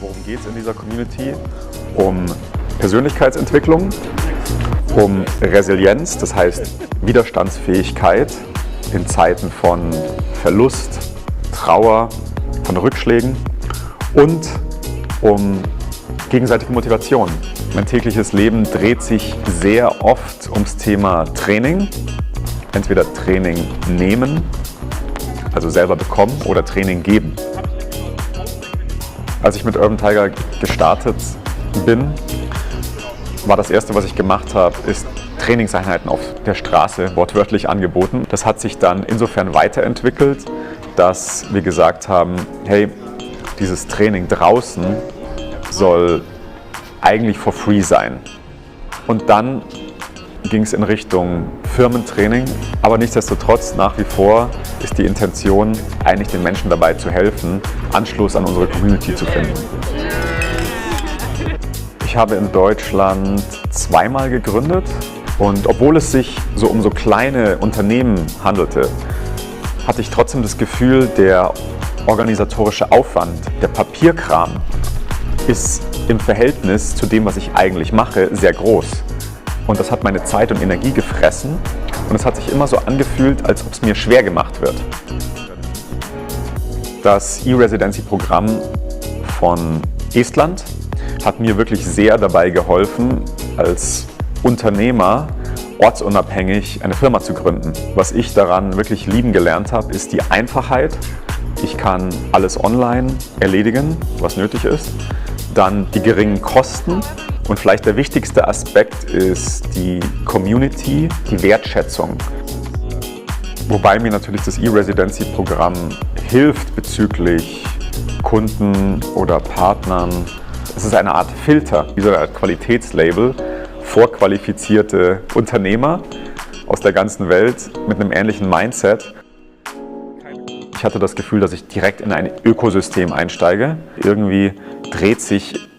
Worum geht es in dieser Community? Um Persönlichkeitsentwicklung, um Resilienz, das heißt Widerstandsfähigkeit in Zeiten von Verlust, Trauer, von Rückschlägen und um gegenseitige Motivation. Mein tägliches Leben dreht sich sehr oft ums Thema Training. Entweder Training nehmen, also selber bekommen, oder Training geben. Als ich mit Urban Tiger gestartet bin, war das erste, was ich gemacht habe, ist Trainingseinheiten auf der Straße wortwörtlich angeboten. Das hat sich dann insofern weiterentwickelt, dass wir gesagt haben, hey, dieses Training draußen soll eigentlich for free sein. Und dann ging es in Richtung Firmentraining, aber nichtsdestotrotz nach wie vor ist die Intention, eigentlich den Menschen dabei zu helfen, Anschluss an unsere Community zu finden. Ich habe in Deutschland zweimal gegründet und obwohl es sich so um so kleine Unternehmen handelte, hatte ich trotzdem das Gefühl, der organisatorische Aufwand, der Papierkram ist im Verhältnis zu dem, was ich eigentlich mache, sehr groß. Und das hat meine Zeit und Energie gefressen und es hat sich immer so angefühlt, als ob es mir schwer gemacht wird. Das e-Residency-Programm von Estland hat mir wirklich sehr dabei geholfen, als Unternehmer ortsunabhängig eine Firma zu gründen. Was ich daran wirklich lieben gelernt habe, ist die Einfachheit. Ich kann alles online erledigen, was nötig ist. Dann die geringen Kosten und vielleicht der wichtigste Aspekt ist die Community, die Wertschätzung. Wobei mir natürlich das e-Residency-Programm hilft bezüglich Kunden oder Partnern. Es ist eine Art Filter, wie so eine Art Qualitätslabel, vorqualifizierte Unternehmer aus der ganzen Welt mit einem ähnlichen Mindset. Ich hatte das Gefühl, dass ich direkt in ein Ökosystem einsteige. Irgendwie dreht sich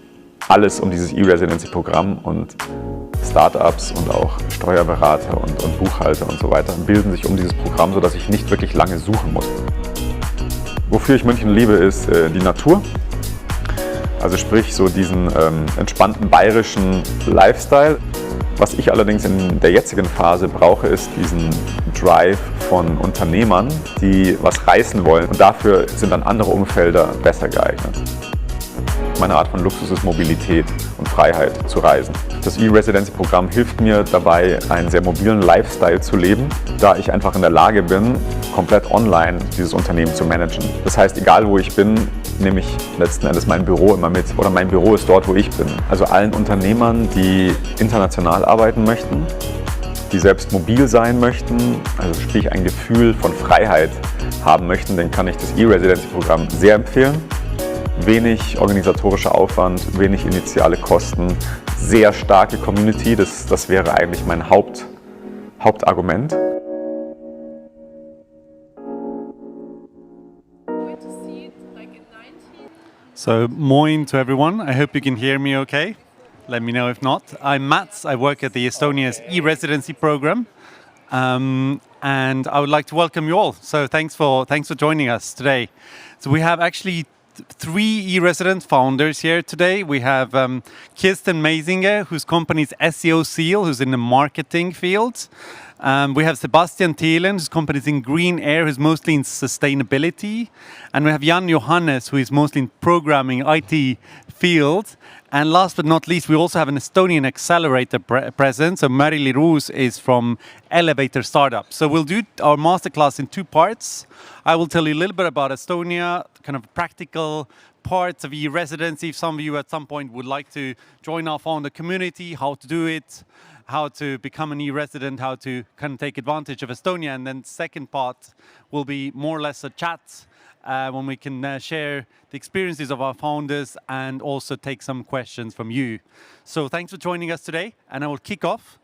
alles um dieses e-Residency-Programm und Startups und auch Steuerberater und Buchhalter und so weiter bilden sich um dieses Programm, sodass ich nicht wirklich lange suchen muss. Wofür ich München liebe, ist die Natur. Also sprich so diesen entspannten bayerischen Lifestyle. Was ich allerdings in der jetzigen Phase brauche, ist diesen Drive von Unternehmern, die was reißen wollen. Und dafür sind dann andere Umfelder besser geeignet. Meine Art von Luxus ist Mobilität und Freiheit zu reisen. Das e-Residency-Programm hilft mir dabei, einen sehr mobilen Lifestyle zu leben, da ich einfach in der Lage bin, komplett online dieses Unternehmen zu managen. Das heißt, egal wo ich bin, nehme ich letzten Endes mein Büro immer mit oder mein Büro ist dort, wo ich bin. Also allen Unternehmern, die international arbeiten möchten, die selbst mobil sein möchten, also sprich ein Gefühl von Freiheit haben möchten, dann kann ich das e-Residency-Programm sehr empfehlen. Wenig organisatorischer Aufwand, wenig initiale Kosten, sehr starke Community, das wäre eigentlich mein Hauptargument. So, moin to everyone. I hope you can hear me okay. Let me know if not. I'm Mats. I work at the Estonia's e-Residency program. And I would like to welcome you all. So thanks for joining us today. So we have actually three e-resident founders here today. We have Kirsten Meisinger, whose company is SEO Seal, who's in the marketing field. We have Sebastian Thelen, whose company is in green air, who's mostly in sustainability. And we have Jan Johannes, who is mostly in programming, IT field. And last but not least, we also have an Estonian accelerator present. So Marili Ruus is from Elevator Startup. So we'll do our masterclass in two parts. I will tell you a little bit about Estonia, kind of practical parts of e-residency. If some of you at some point would like to join our founder community, how to do it, how to become an e-resident, how to kind of take advantage of Estonia. And then the second part will be more or less a chat when we can share the experiences of our founders and also take some questions from you. So thanks for joining us today, and I will kick off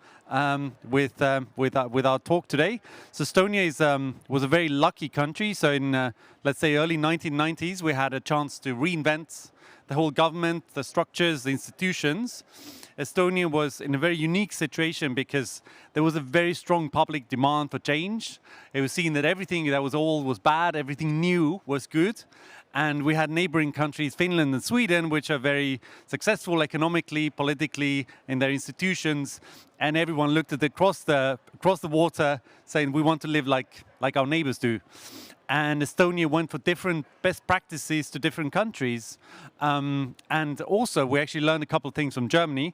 with our talk today. So Estonia was a very lucky country. So in let's say early 1990s, we had a chance to reinvent the whole government, the structures, the institutions, Estonia was in a very unique situation because there was a very strong public demand for change. It was seen that everything that was old was bad, everything new was good. And we had neighboring countries, Finland and Sweden, which are very successful economically, politically, in their institutions. And everyone looked at across the water saying, we want to live like our neighbors do. And Estonia went for different best practices to different countries. And also, we actually learned a couple of things from Germany.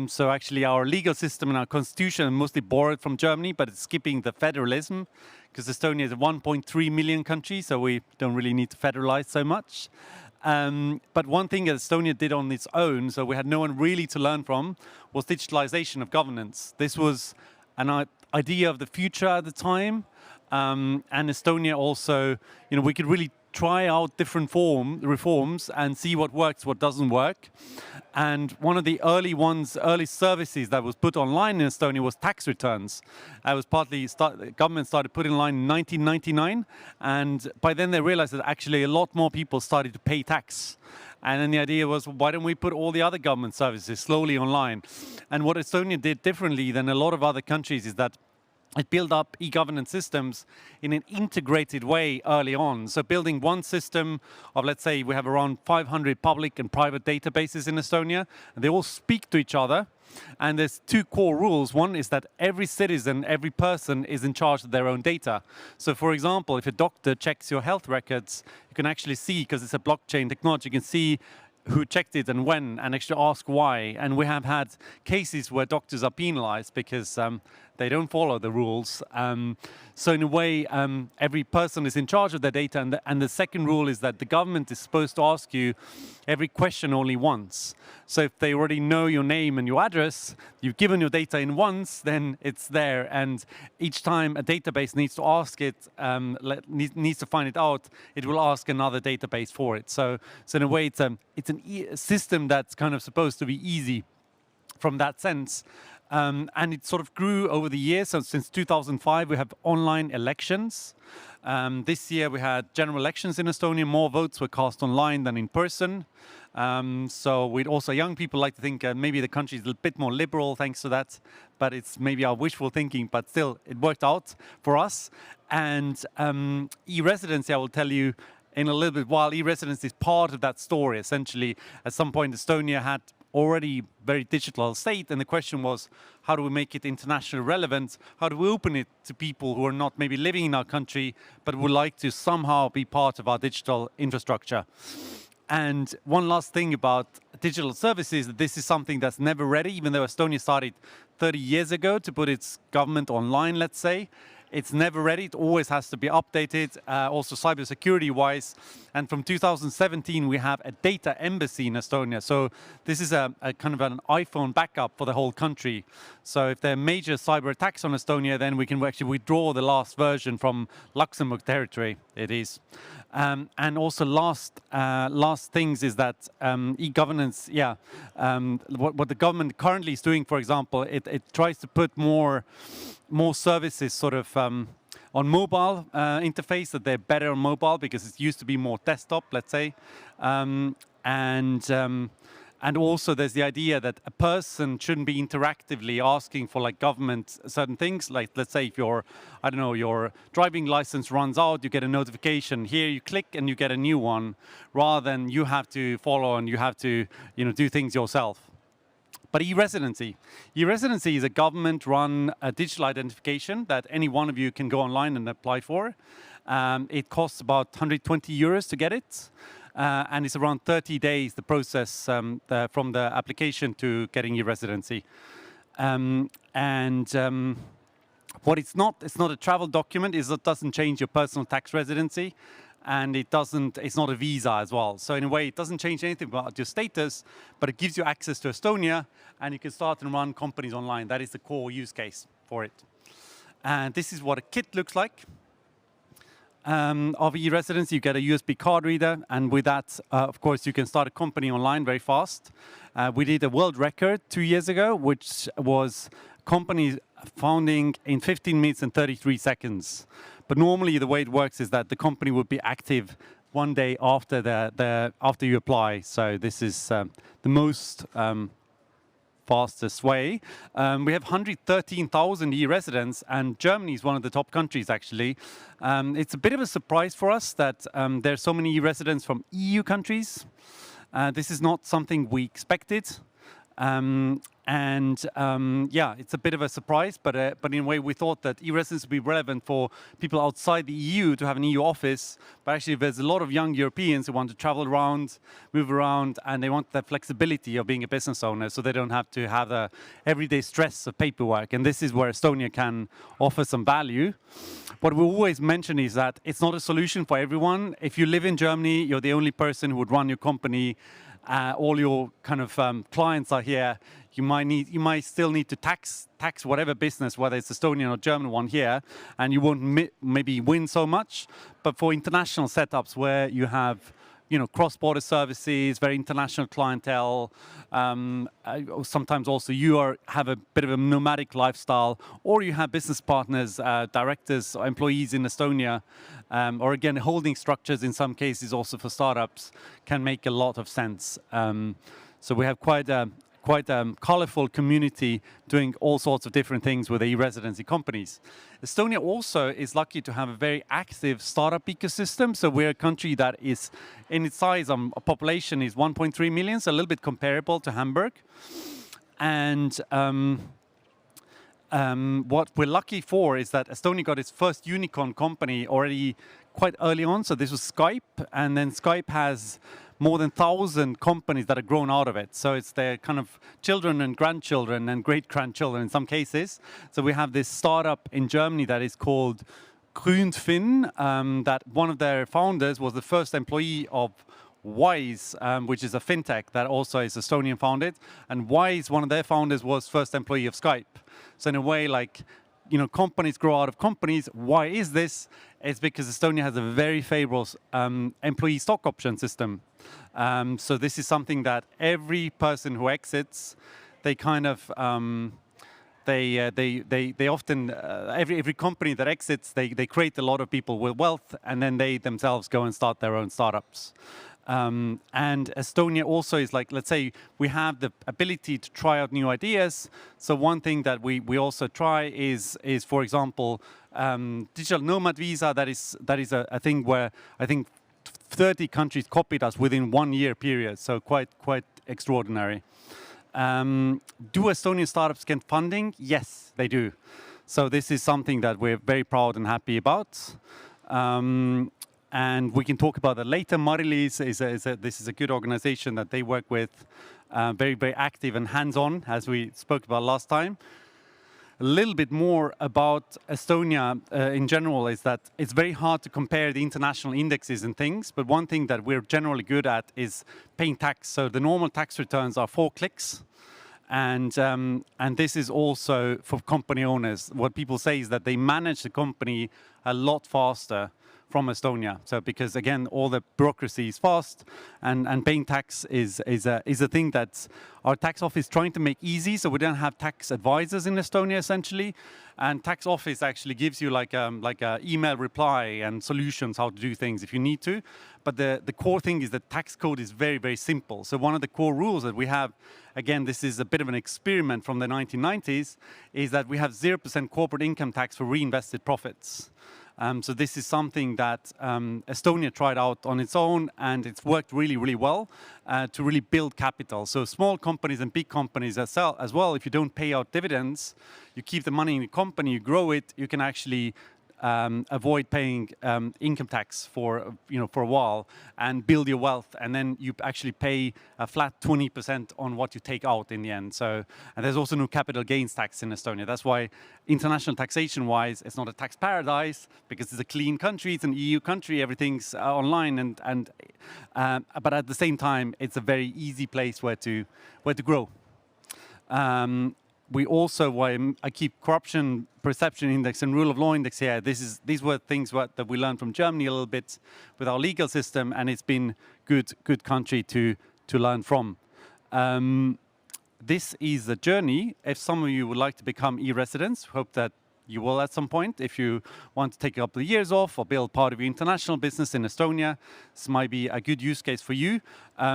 So actually, our legal system and our constitution are mostly borrowed from Germany, but it's skipping the federalism, because Estonia is a 1.3 million country, so we don't really need to federalize so much. But one thing that Estonia did on its own, so we had no one really to learn from, was digitalization of governance. This was an idea of the future at the time. And Estonia also, we could really try out different reforms and see what works, what doesn't work. And one of the early services that was put online in Estonia was tax returns. It was the government started putting online in 1999, and by then they realized that actually a lot more people started to pay tax. And then the idea was, why don't we put all the other government services slowly online? And what Estonia did differently than a lot of other countries is that it built up e-governance systems in an integrated way early on. So building one system of, let's say, we have around 500 public and private databases in Estonia, and they all speak to each other. And there's two core rules. One is that every citizen, every person is in charge of their own data. So for example, if a doctor checks your health records, you can actually see, because it's a blockchain technology, you can see who checked it and when, and actually ask why. And we have had cases where doctors are penalized because they don't follow the rules. So in a way, every person is in charge of their data. And the second rule is that the government is supposed to ask you every question only once. So if they already know your name and your address, you've given your data in once, then it's there. And each time a database needs to ask it, needs to find it out, it will ask another database for it. So in a way, it's a system that's kind of supposed to be easy from that sense. And it sort of grew over the years. So since 2005, we have online elections. This year we had general elections in Estonia. More votes were cast online than in person. So we'd also, young people like to think maybe the country is a bit more liberal thanks to that. But it's maybe our wishful thinking. But still, it worked out for us. And e-Residency, I will tell you in a little bit, while e-Residency is part of that story. Essentially, at some point, Estonia had already very digital state, and the question was, how do we make it internationally relevant? How do we open it to people who are not maybe living in our country but would like to somehow be part of our digital infrastructure? And one last thing about digital services, this is something that's never ready, even though Estonia started 30 years ago to put its government online, let's say. It's never ready. It always has to be updated, also cybersecurity-wise. And from 2017, we have a data embassy in Estonia. So this is a kind of an iPhone backup for the whole country. So if there are major cyber attacks on Estonia, then we can actually withdraw the last version from Luxembourg territory. It is. And also last things is that e-governance, what the government currently is doing, for example, it tries to put more services sort of on mobile interface, that they're better on mobile because it used to be more desktop, let's say. And also there's the idea that a person shouldn't be interactively asking for like government certain things. Like let's say if your driving license runs out, you get a notification. Here you click and you get a new one, rather than you have to follow and you have to do things yourself. But e-Residency is a government-run digital identification that any one of you can go online and apply for. It costs about 120 euros to get it. And it's around 30 days, the process from the application to getting your residency. What it's not a travel document. It doesn't change your personal tax residency. And it's not a visa as well. So in a way, it doesn't change anything about your status, but it gives you access to Estonia, and you can start and run companies online. That is the core use case for it. And this is what a kit looks like. Of e-Residency, you get a USB card reader, and with that, of course, you can start a company online very fast. We did a world record 2 years ago, which was company founding in 15 minutes and 33 seconds. But normally the way it works is that the company would be active one day after you apply. So this is the most fastest way. We have 113,000 e-residents, and Germany is one of the top countries, actually. It's a bit of a surprise for us that there are so many e-residents from EU countries. This is not something we expected. Yeah, it's a bit of a surprise, but in a way we thought that e-residence would be relevant for people outside the EU to have an EU office. But actually there's a lot of young Europeans who want to travel around, move around, and they want the flexibility of being a business owner, so they don't have to have the everyday stress of paperwork. And this is where Estonia can offer some value. What we always mention is that it's not a solution for everyone. If you live in Germany, you're the only person who would run your company. All your kind of clients are here. You might still need to tax whatever business, whether it's Estonian or German one here, and you won't maybe win so much. But for international setups where you have cross-border services, very international clientele. Sometimes also you have a bit of a nomadic lifestyle, or you have business partners, directors, or employees in Estonia, or again, holding structures in some cases also for startups can make a lot of sense. So we have quite a colorful community doing all sorts of different things with the e-residency companies. Estonia also is lucky to have a very active startup ecosystem. So we're a country that is, in its size, population is 1.3 million, so a little bit comparable to Hamburg. And what we're lucky for is that Estonia got its first unicorn company already quite early on. So this was Skype, and then Skype has more than 1,000 companies that have grown out of it. So it's their kind of children and grandchildren and great-grandchildren in some cases. So we have this startup in Germany that is called Grünfin, that one of their founders was the first employee of Wise, which is a fintech that also is Estonian founded. And Wise, one of their founders, was first employee of Skype. So in a way, companies grow out of companies. Why is this? It's because Estonia has a very favorable employee stock option system. So this is something that every person who exits, they kind of they often every company that exits, they create a lot of people with wealth, and then they themselves go and start their own startups. And Estonia also is let's say we have the ability to try out new ideas. So one thing that we also try is for example, digital nomad visa. That is a thing where I think 30 countries copied us within 1 year period. So quite extraordinary. Do Estonian startups get funding? Yes, they do. So this is something that we're very proud and happy about. And we can talk about that later. Marili this is a good organization that they work with, very, very active and hands-on, as we spoke about last time. A little bit more about Estonia in general is that it's very hard to compare the international indexes and things, but one thing that we're generally good at is paying tax. So the normal tax returns are 4 clicks. And this is also for company owners. What people say is that they manage the company a lot faster from Estonia. So because again, all the bureaucracy is fast, and paying tax is a thing that our tax office is trying to make easy. So we don't have tax advisors in Estonia essentially, and tax office actually gives you like a email reply and solutions how to do things if you need to. But the core thing is that tax code is very, very simple. So one of the core rules that we have, again, this is a bit of an experiment from the 1990s, is that we have 0% corporate income tax for reinvested profits. So this is something that Estonia tried out on its own, and it's worked really, really well to really build capital. So small companies and big companies as well, if you don't pay out dividends, you keep the money in the company, you grow it, you can actually avoid paying income tax for a while and build your wealth, and then you actually pay a flat 20% on what you take out in the end. So, and there's also no capital gains tax in Estonia. That's why international taxation-wise, it's not a tax paradise because it's a clean country. It's an EU country. Everything's online, but at the same time, it's a very easy place where to grow. We also, why I keep corruption perception index and rule of law index here. These were things that we learned from Germany a little bit with our legal system, and it's been good country to learn from. This is the journey. If some of you would like to become e-residents, hope that You will at some point if you want to take a couple of years off or build part of your international business in Estonia. This might be a good use case for you.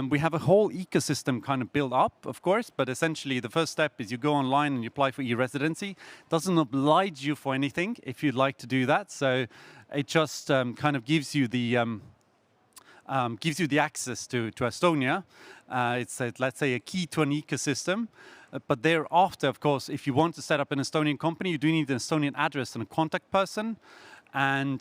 We have a whole ecosystem kind of built up, of course, but essentially the first step is you go online and you apply for e-residency. It doesn't oblige you for anything if you'd like to do that. So it just kind of gives you the access to Estonia. It's, let's say, a key to an ecosystem. But thereafter, of course, if you want to set up an Estonian company, you do need an Estonian address and a contact person. And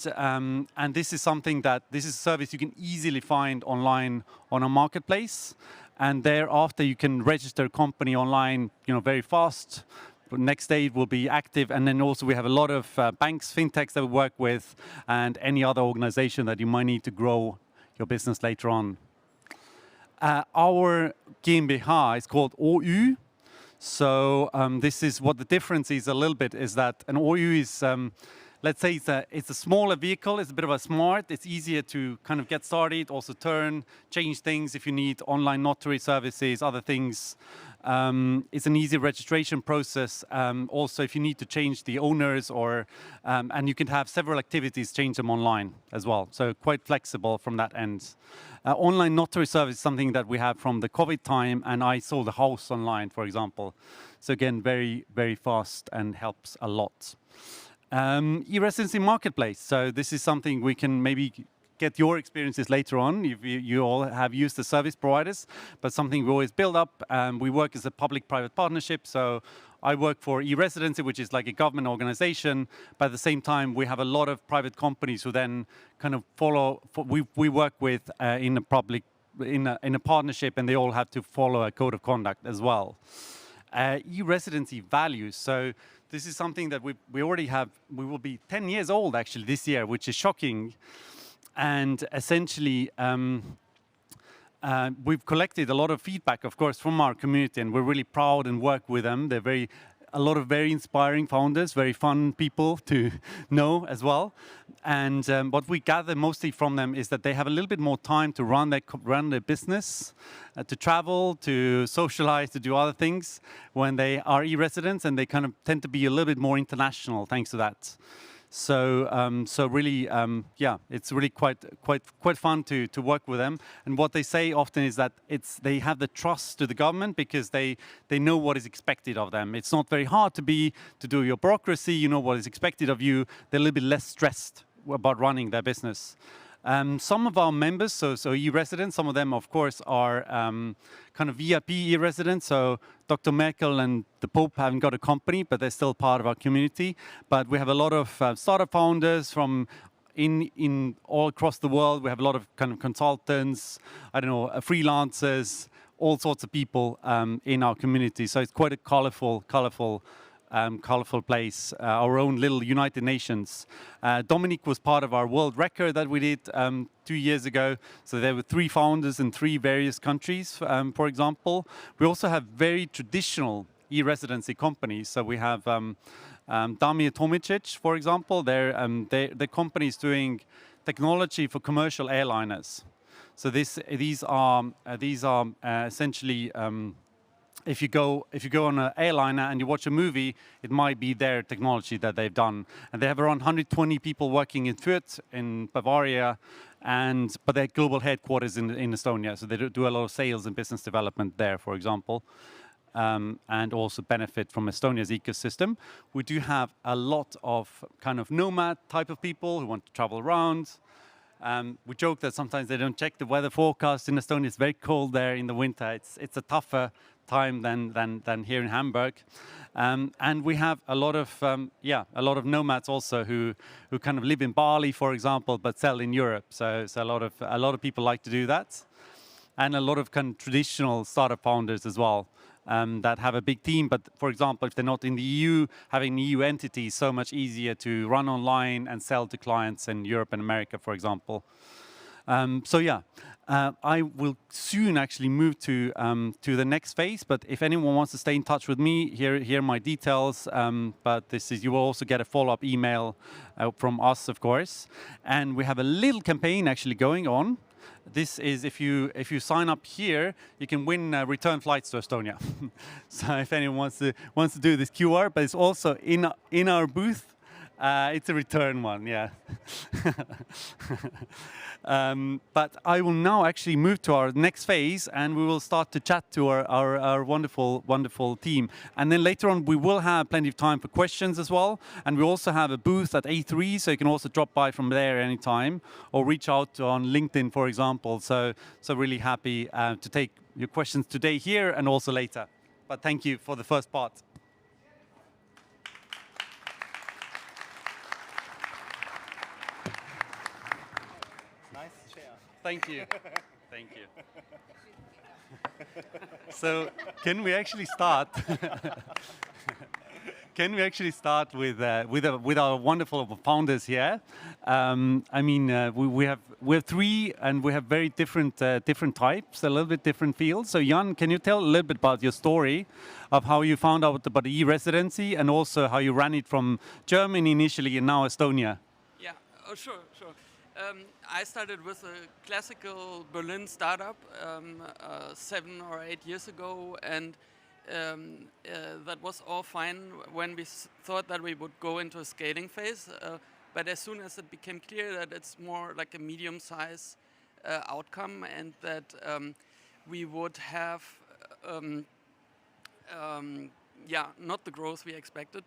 this is something this is a service you can easily find online on a marketplace. And thereafter, you can register a company online, very fast. Next day it will be active, and then also we have a lot of banks, fintechs that we work with, and any other organization that you might need to grow your business later on. Our GmbH is called OÜ. So this is what the difference is a little bit, is that an OÜ is, let's say it's a smaller vehicle, it's a bit of a smart, it's easier to kind of get started, also change things if you need online notary services, other things. It's an easy registration process. Also, if you need to change the owners and you can have several activities, change them online as well. So quite flexible from that end. Online notary service is something that we have from the COVID time, and I sold a house online, for example. So again, very, very fast and helps a lot. E-Residency Marketplace. So this is something we can maybe get your experiences later on. You all have used the service providers, but something we always build up. We work as a public-private partnership. So I work for e-Residency, which is like a government organization. But at the same time, we have a lot of private companies who then kind of follow. We work with in a partnership, and they all have to follow a code of conduct as well. E-Residency values. So this is something that we already have. We will be 10 years old actually this year, which is shocking. And essentially, we've collected a lot of feedback, of course, from our community, and we're really proud and work with them. They're a lot of very inspiring founders, very fun people to know as well. And what we gather mostly from them is that they have a little bit more time to run their business, to travel, to socialize, to do other things when they are e-residents, and they kind of tend to be a little bit more international thanks to that. So really, it's really quite fun to work with them. And what they say often is that they have the trust to the government because they know what is expected of them. It's not very hard to do your bureaucracy. You know what is expected of you. They're a little bit less stressed about running their business. Some of our members, so e-residents, some of them, of course, are kind of VIP e-residents. So Dr. Merkel and the Pope haven't got a company, but they're still part of our community. But we have a lot of startup founders from in all across the world. We have a lot of kind of consultants, freelancers, all sorts of people in our community. So it's quite a colorful place, our own little United Nations. Dominic was part of our world record that we did 2 years ago. So there were 3 founders in 3 various countries, for example. We also have very traditional e-residency companies. So we have Damir Tomicic, for example. The company is doing technology for commercial airliners. So these are essentially. If you go on an airliner and you watch a movie, it might be their technology that they've done. And they have around 120 people working in Fürth, in Bavaria, but their global headquarters in Estonia. So they do a lot of sales and business development there, for example, and also benefit from Estonia's ecosystem. We do have a lot of kind of nomad type of people who want to travel around. We joke that sometimes they don't check the weather forecast in Estonia. It's very cold there in the winter. It's a tougher time than here in Hamburg, and we have a lot of nomads also who kind of live in Bali, for example, but sell in Europe. So a lot of people like to do that, and a lot of kind of traditional startup founders as well that have a big team. But for example, if they're not in the EU, having an EU entity is so much easier to run online and sell to clients in Europe and America, for example. I will soon actually move to the next phase. But if anyone wants to stay in touch with me, here are my details. But you will also get a follow-up email from us, of course. And we have a little campaign actually going on. This is if you sign up here, you can win return flights to Estonia. So if anyone wants to do this QR, but it's also in our booth. It's a return one, yeah. But I will now actually move to our next phase, and we will start to chat to our wonderful, wonderful team. And then later on, we will have plenty of time for questions as well. And we also have a booth at A3, so you can also drop by from there anytime, or reach out on LinkedIn, for example. So really happy to take your questions today here and also later. But thank you for the first part. Nice chair. Thank you. Thank you. So, can we actually start? Can we actually start with our wonderful founders here? I mean, we have three, and we have very different types, a little bit different fields. So, Jan, can you tell a little bit about your story of how you found out about the e-Residency, and also how you ran it from Germany initially and now Estonia? Yeah, sure. I started with a classical Berlin startup 7 or 8 years ago, and that was all fine when we thought that we would go into a scaling phase. But as soon as it became clear that it's more like a medium-size outcome, and that we would have not the growth we expected,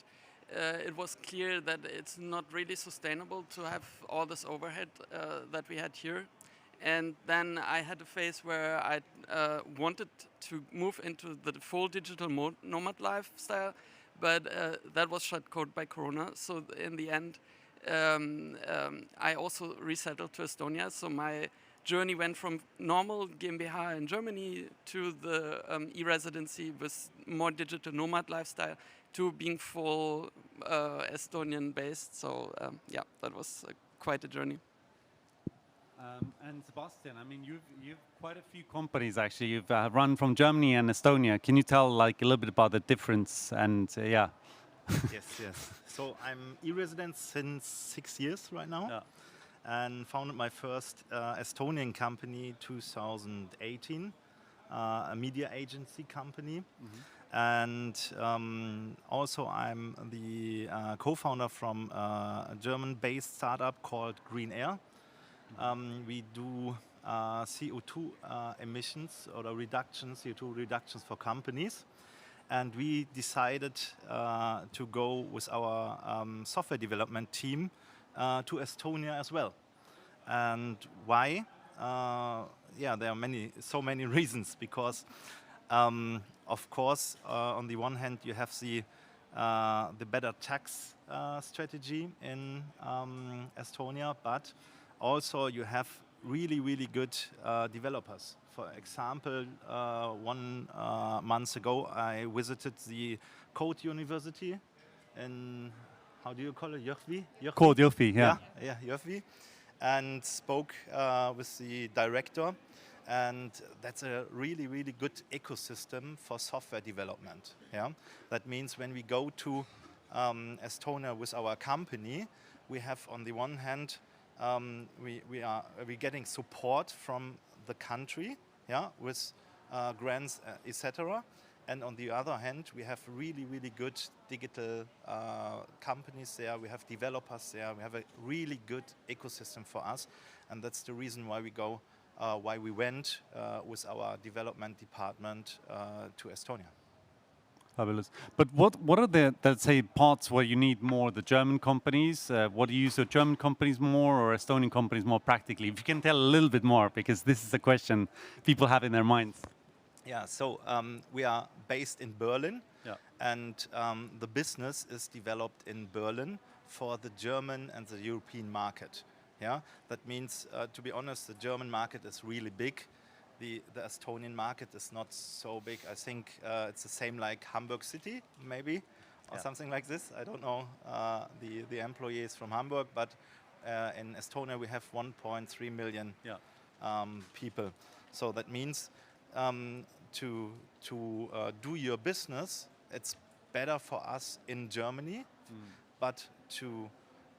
it was clear that it's not really sustainable to have all this overhead that we had here. And then I had a phase where I wanted to move into the full digital nomad lifestyle, but that was shut cold by Corona. So in the end, I also resettled to Estonia. So my journey went from normal GmbH in Germany to the e-Residency with more digital nomad lifestyle to being full Estonian based. So that was quite a journey. And Sebastian, I mean, you've quite a few companies actually. You've run from Germany and Estonia. Can you tell like a little bit about the difference? And Yes. So I'm e-resident since 6 years right now. Yeah. And founded my first Estonian company 2018, a media agency company. And also I'm the co-founder from a German-based startup called Green Air. We do CO2 emissions or CO2 reductions for companies. And we decided to go with our software development team to Estonia as well. And why? There are so many reasons. Because, of course, on the one hand, you have the better tax strategy in Estonia, but also you have really good developers. For example, 1 month ago, I visited the Code University in, how do you call it, Jõhvi? Code Jõhvi, yeah. Yeah, Jõhvi, and spoke with the director. And that's a really good ecosystem for software development. Yeah, that means when we go to Estonia with our company, we have on the one hand we're getting support from the country, with grants, etc. And on the other hand, we have really good digital companies there. We have developers there. We have a really good ecosystem for us, and that's the reason why we went with our development department to Estonia. Fabulous. But what are the, let's say, parts where you need more the German companies? What do you use the German companies more or Estonian companies more practically? If you can tell a little bit more, because this is a question people have in their minds. Yeah, so we are based in Berlin, Yeah. and the business is developed in Berlin for the German and the European market. Yeah, that means, to be honest, the German market is really big. The Estonian market is not so big. I think it's the same like Hamburg City, maybe, or something like this. I don't know the employees from Hamburg, but in Estonia we have 1.3 million people. So that means to do your business, it's better for us in Germany, but to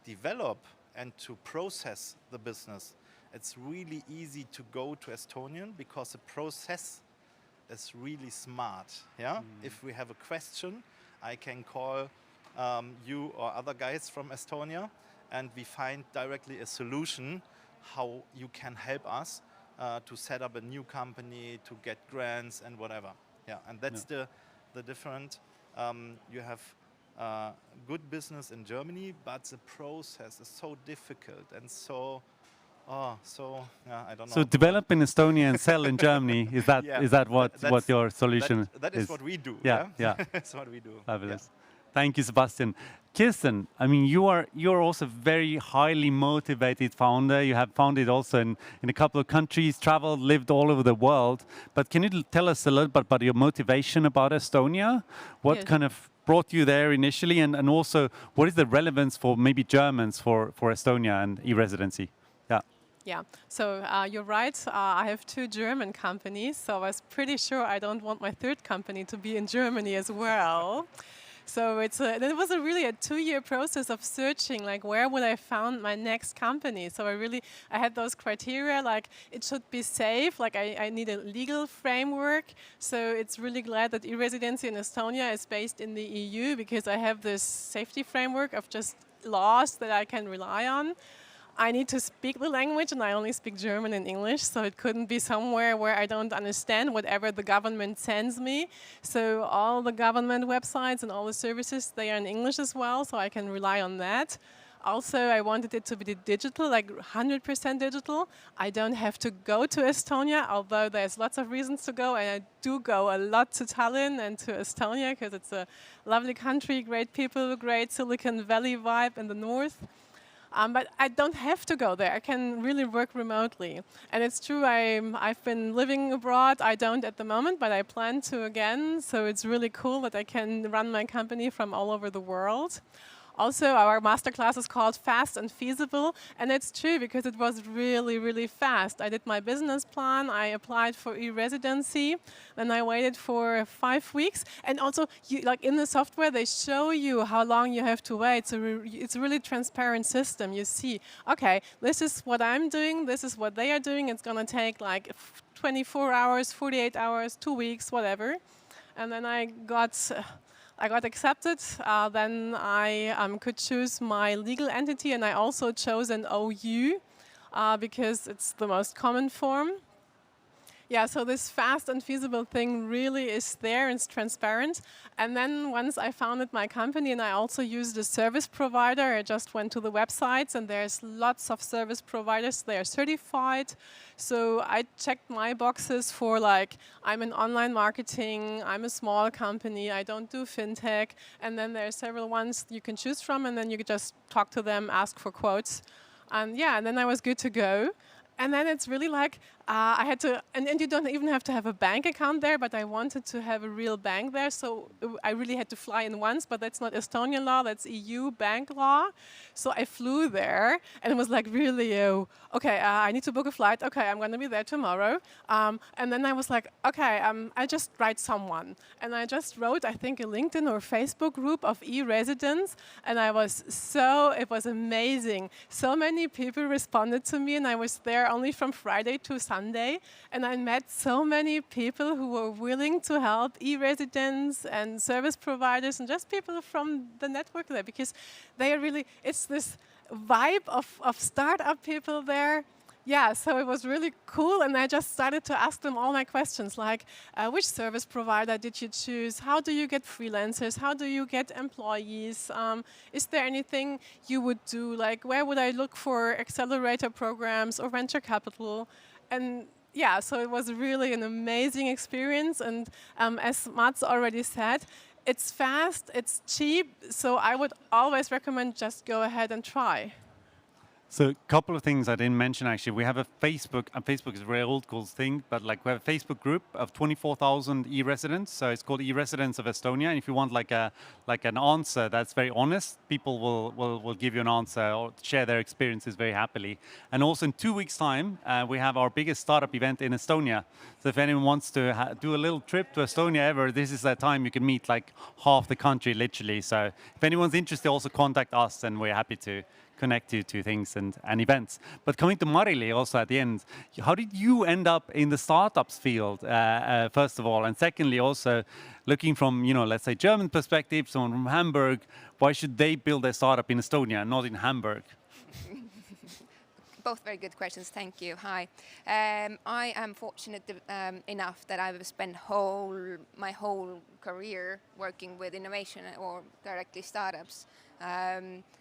develop and to process the business, it's really easy to go to Estonian because the process is really smart. Yeah, if we have a question, I can call you or other guys from Estonia, and we find directly a solution how you can help us to set up a new company, to get grants and whatever. Yeah, and that's the different. You have good business in Germany, but the process is so difficult and so. I don't know. So develop in Estonia and sell in Germany. Is that what your solution is? That is what we do. Yeah. That's what we do. Fabulous. Yeah. Thank you, Sebastian. Kirsten, I mean, you're also a very highly motivated founder. You have founded also in a couple of countries, traveled, lived all over the world. But can you tell us a little bit about your motivation about Estonia? What kind of brought you there initially, and also what is the relevance for maybe Germans for Estonia and e-Residency? Yeah, so you're right. I have 2 German companies, so I was pretty sure I don't want my 3rd company to be in Germany as well. So it was really a 2-year process of searching, like where would I found my next company. So I had those criteria, like it should be safe, like I need a legal framework. So it's really glad that e-Residency in Estonia is based in the EU, because I have this safety framework of just laws that I can rely on. I need to speak the language, and I only speak German and English, so it couldn't be somewhere where I don't understand whatever the government sends me. So all the government websites and all the services, they are in English as well, so I can rely on that. Also, I wanted it to be digital, like 100% digital. I don't have to go to Estonia, although there's lots of reasons to go, and I do go a lot to Tallinn and to Estonia, because it's a lovely country, great people, great Silicon Valley vibe in the north. But I don't have to go there. I can really work remotely. And it's true, I've been living abroad. I don't at the moment, but I plan to again. So it's really cool that I can run my company from all over the world. Also, our masterclass is called Fast and Feasible, and it's true because it was really, really fast. I did my business plan, I applied for e-Residency, then I waited for 5 weeks. And also, like in the software, they show you how long you have to wait. So it's a really transparent system. You see, okay, this is what I'm doing, this is what they are doing. It's going to take like 24 hours, 48 hours, 2 weeks, whatever. And then I got accepted. Then I could choose my legal entity, and I also chose an OU because it's the most common form. Yeah, so this fast and feasible thing really is there, it's transparent. And then once I founded my company, and I also used a service provider, I just went to the websites, and there's lots of service providers, they are certified. So I checked my boxes for, like, I'm in online marketing, I'm a small company, I don't do fintech, and then there are several ones you can choose from, and then you can just talk to them, ask for quotes. And yeah, and then I was good to go. And then it's really like, I had to, and you don't even have to have a bank account there, but I wanted to have a real bank there, so I really had to fly in once, but that's not Estonian law, that's EU bank law. So I flew there, and it was like really, okay, I need to book a flight, okay, I'm gonna be there tomorrow. And then I was like, okay, I just write someone. And I just wrote, I think, a LinkedIn or Facebook group of e-residents, and it was amazing. So many people responded to me, and I was there only from Friday to Sunday, and I met so many people who were willing to help e-residents and service providers and just people from the network there, because they are really, it's this vibe of startup people there. Yeah, so it was really cool, and I just started to ask them all my questions, like, which service provider did you choose? How do you get freelancers? How do you get employees? Is there anything you would do? Like, where would I look for accelerator programs or venture capital? And yeah, so it was really an amazing experience, and as Mats already said, it's fast, it's cheap, so I would always recommend just go ahead and try. So a couple of things I didn't mention actually. We have a Facebook, and Facebook is a very old school thing, but like we have a Facebook group of 24,000 e-residents. So it's called e-Residents of Estonia. And if you want like an answer that's very honest, people will give you an answer or share their experiences very happily. And also in 2 weeks' time, we have our biggest startup event in Estonia. So if anyone wants to do a little trip to Estonia ever, this is the time you can meet like half the country literally. So if anyone's interested, also contact us, and we're happy to connect you to things and events. But coming to Marili also at the end, how did you end up in the startups field, first of all? And secondly, also looking from, let's say German perspective, someone from Hamburg, why should they build their startup in Estonia, not in Hamburg? Both very good questions. Thank you. Hi. I am fortunate enough that I've spent my whole career working with innovation or directly startups.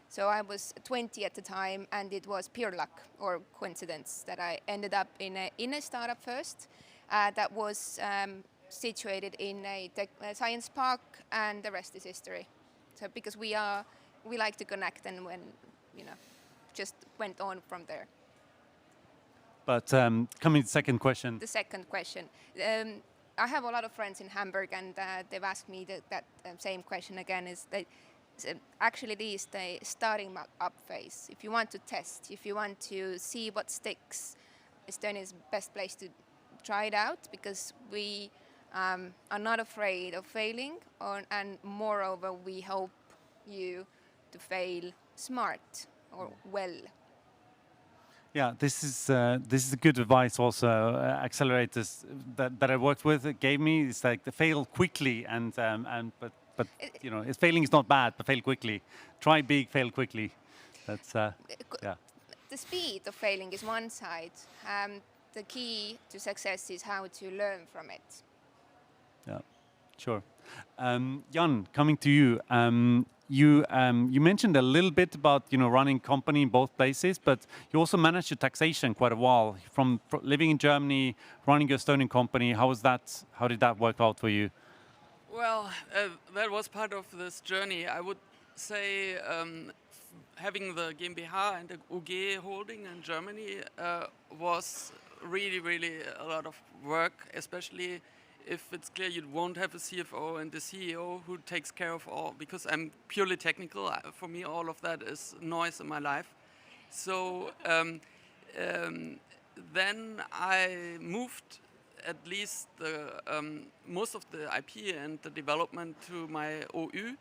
So I was 20 at the time, and it was pure luck or coincidence that I ended up in a startup first that was situated in a science park, and the rest is history. So because we like to connect, and when just went on from there. But coming to the second question. The second question. I have a lot of friends in Hamburg, and they've asked me that same question again. Is that actually the starting up phase? If you want to test, if you want to see what sticks, Estonia is the best place to try it out, because we are not afraid of failing, and moreover, we hope you to fail smart or well. Yeah, this is a good advice. Also, accelerators that I worked with gave me is like to fail quickly, but failing is not bad, but fail quickly. Try big, fail quickly. That's yeah. The speed of failing is one side. The key to success is how to learn from it. Yeah, sure. Jan, coming to you. You mentioned a little bit about running company in both places, but you also managed your taxation quite a while. From living in Germany, running your Estonian company, how did that work out for you? Well, that was part of this journey. I would say having the GmbH and the UG holding in Germany was really, really a lot of work, especially if it's clear you won't have a CFO and the CEO who takes care of all, because I'm purely technical. For me, all of that is noise in my life. So then I moved at least most of the IP and the development to my OU,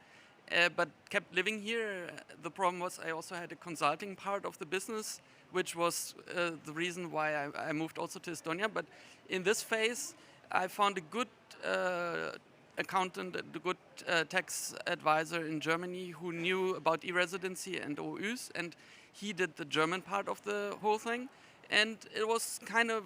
but kept living here. The problem was I also had a consulting part of the business, which was the reason why I moved also to Estonia. But in this phase, I found a good accountant, a good tax advisor in Germany who knew about e-Residency and OUs, and he did the German part of the whole thing. And it was kind of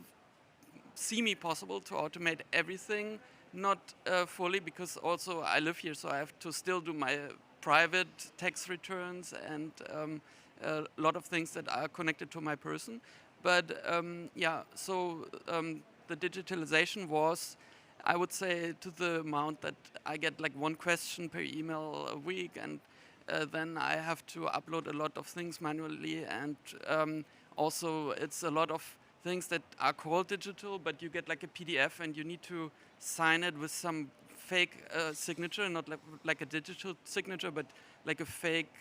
semi-possible to automate everything, not fully, because also I live here, so I have to still do my private tax returns and a lot of things that are connected to my person. But the digitalization was, I would say, to the amount that I get like one question per email a week, and then I have to upload a lot of things manually, and also it's a lot of things that are called digital, but you get like a PDF and you need to sign it with some fake signature, not like a digital signature, but like a fake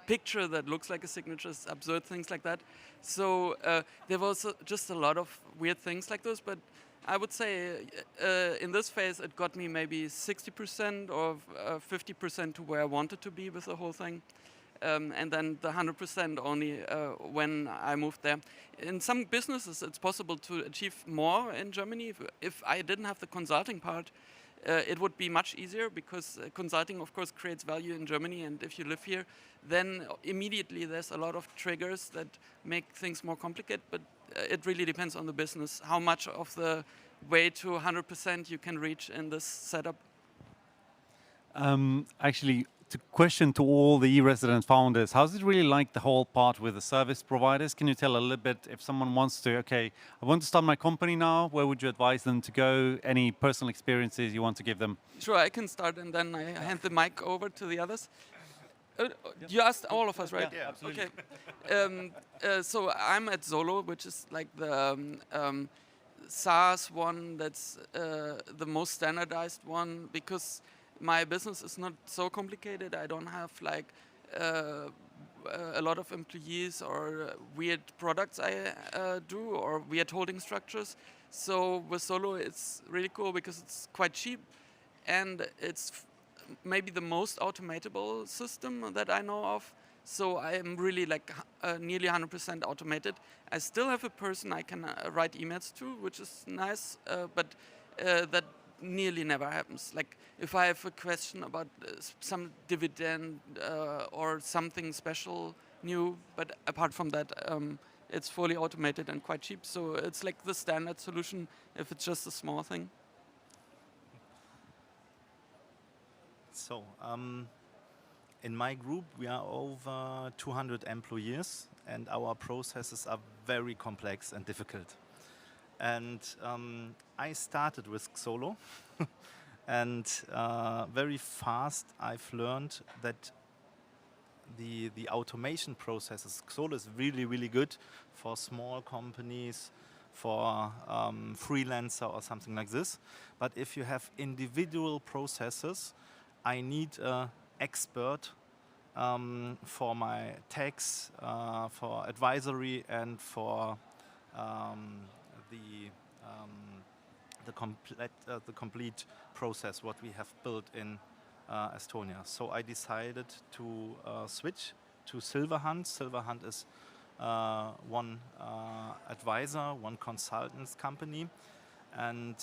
picture that looks like a signature, absurd things like that. So there was just a lot of weird things like those, but I would say in this phase it got me maybe 60% or 50% to where I wanted to be with the whole thing. And then the 100% only when I moved there. In some businesses it's possible to achieve more in Germany. If I didn't have the consulting part, it would be much easier, because consulting of course creates value in Germany, and if you live here then immediately there's a lot of triggers that make things more complicated, but it really depends on the business how much of the way to 100% you can reach in this setup. Actually, to question to all the e-resident founders, how's it really like the whole part with the service providers? Can you tell a little bit, if someone wants to, okay, I want to start my company now, where would you advise them to go? Any personal experiences you want to give them? Sure, I can start and then I hand the mic over to the others. You asked all of us, right? Yeah, absolutely. Okay. So I'm at Solo, which is like the SaaS one that's the most standardized one, because my business is not so complicated. I don't have like a lot of employees or weird products I do, or weird holding structures. So with Solo, it's really cool because it's quite cheap, and it's maybe the most automatable system that I know of. So I am really like nearly 100% automated. I still have a person I can write emails to, which is nice, but that nearly never happens. Like if I have a question about some dividend or something special new, but apart from that, it's fully automated and quite cheap. So it's like the standard solution if it's just a small thing. So, in my group, we are over 200 employees, and our processes are very complex and difficult. And I started with Xolo, and very fast I've learned that the automation processes, Xolo is really, really good for small companies, for freelancer or something like this. But if you have individual processes, I need an expert for my tax, for advisory, and for the complete process what we have built in Estonia. So I decided to switch to Silverhand. Silverhand is one advisor, one consultants company, and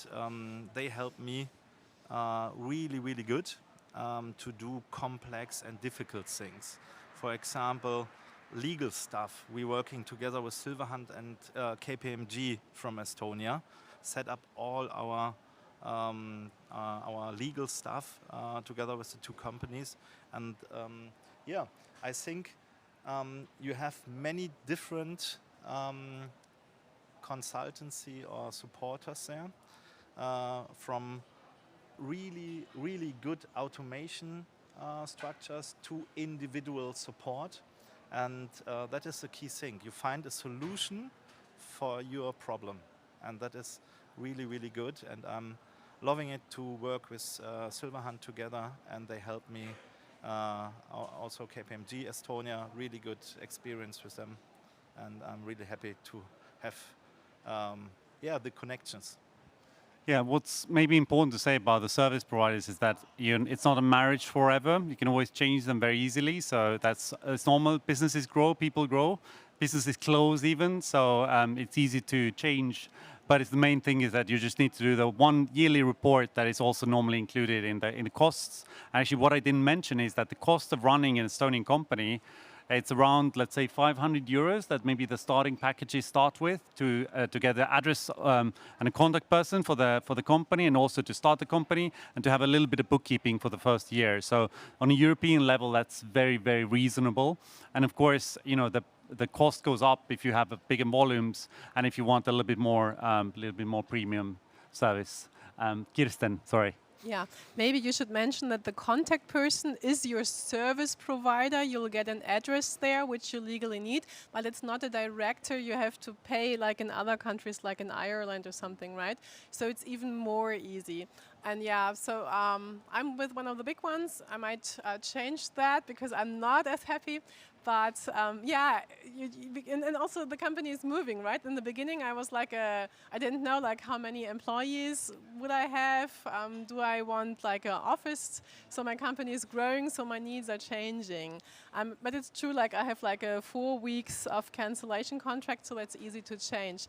they help me really, really good to do complex and difficult things. For example, legal stuff. We're working together with Silverhand and KPMG from Estonia, set up all our legal stuff together with the two companies. And yeah, I think you have many different consultancy or supporters there, from really, really good automation structures to individual support. And that is the key thing. You find a solution for your problem. And that is really, really good. And I'm loving it to work with Silverhand together. And they help me. Also KPMG Estonia, really good experience with them. And I'm really happy to have the connections. Yeah, what's maybe important to say about the service providers is that it's not a marriage forever. You can always change them very easily. So it's normal. Businesses grow, people grow, businesses close even. So it's easy to change. But the main thing is that you just need to do the one yearly report that is also normally included in the costs. Actually, what I didn't mention is that the cost of running an Estonian company, it's around, let's say, 500 euros that maybe the starting packages start with to get the address and a contact person for the company, and also to start the company and to have a little bit of bookkeeping for the first year. So on a European level, that's very, very reasonable. And of course, the cost goes up if you have bigger volumes and if you want a little bit more premium service. Kirsten, sorry. Yeah, maybe you should mention that the contact person is your service provider. You'll get an address there, which you legally need, but it's not a director you have to pay like in other countries, like in Ireland or something, right? So it's even more easy. And yeah, so I'm with one of the big ones. I might change that because I'm not as happy. But yeah, and also the company is moving, right? In the beginning, I was like, I didn't know like how many employees would I have? Do I want like an office? So my company is growing, so my needs are changing. But it's true, like I have like 4 weeks of cancellation contract, so that's easy to change.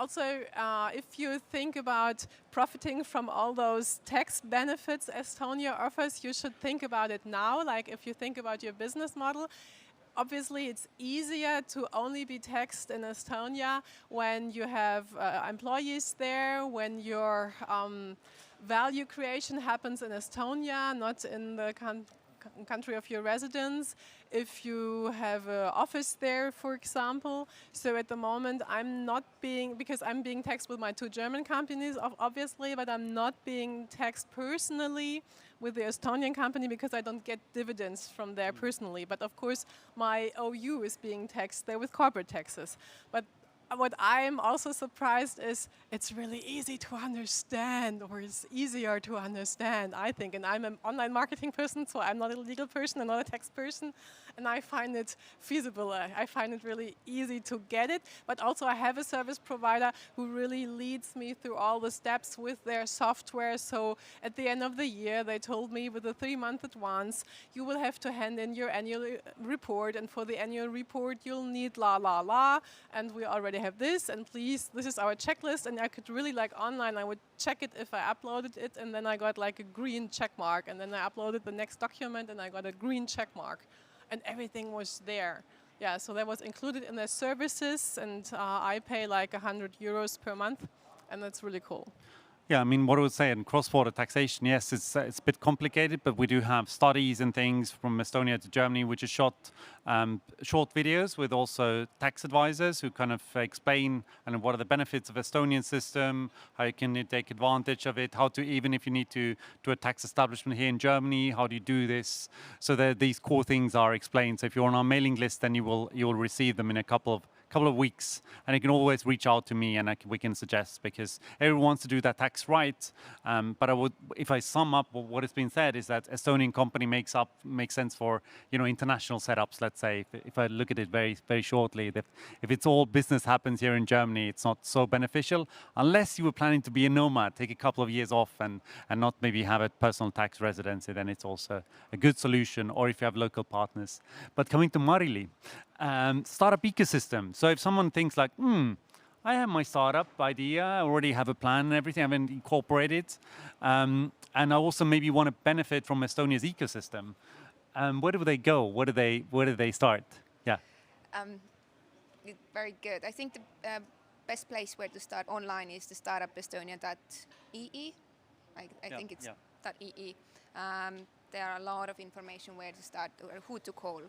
Also, if you think about profiting from all those tax benefits Estonia offers, you should think about it now. Like if you think about your business model, obviously it's easier to only be taxed in Estonia when you have employees there, when your value creation happens in Estonia, not in the country of your residence, if you have an office there, for example. So at the moment because I'm being taxed with my 2 German companies, obviously, but I'm not being taxed personally with the Estonian company because I don't get dividends from there personally. But of course, my OU is being taxed there with corporate taxes. But what I'm also surprised is it's really easy to understand, or it's easier to understand, I think. And I'm an online marketing person, so I'm not a legal person, I'm not a tax person. and I find it feasible. I find it really easy to get it, but also I have a service provider who really leads me through all the steps with their software. So at the end of the year, they told me with a 3-month advance, you will have to hand in your annual report, and for the annual report, you'll need and we already have this, and please, this is our checklist, and I could really like online, I would check it if I uploaded it, and then I got like a green check mark, and then I uploaded the next document and I got a green check mark, and everything was there. Yeah, so that was included in their services, and I pay like 100 euros per month, and that's really cool. Yeah, I mean, what I would say in cross-border taxation, yes, it's a bit complicated, but we do have studies and things from Estonia to Germany, which is short videos with also tax advisors who kind of explain what are the benefits of Estonian system, how you can take advantage of it, how to, even if you need to do a tax establishment here in Germany, how do you do this? So these core things are explained. So if you're on our mailing list, then you'll receive them in a couple of weeks, and you can always reach out to me and we can suggest, because everyone wants to do that tax right. But if I sum up what has been said, is that Estonian company makes sense for international setups. Let's say if I look at it very very shortly, that if it's all business happens here in Germany, it's not so beneficial unless you were planning to be a nomad, take a couple of years off and not maybe have a personal tax residency. Then it's also a good solution, or if you have local partners. But coming to Marili. Startup ecosystem. So if someone thinks like, I have my startup idea, I already have a plan and everything, I haven't incorporated, and I also maybe want to benefit from Estonia's ecosystem, where do they go? Where do they start? Yeah. Very good. I think the best place where to start online is the startupestonia.ee. I think it's .ee. There are a lot of information where to start or who to call.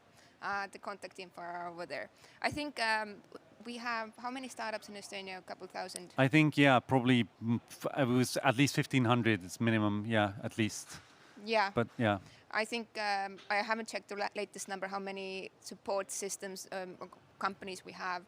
The contact info are over there. I think we have, how many startups in Estonia? A couple thousand? I think, probably it was at least 1,500 is minimum, at least. Yeah. But yeah. I think I haven't checked the latest number, how many support systems or companies we have.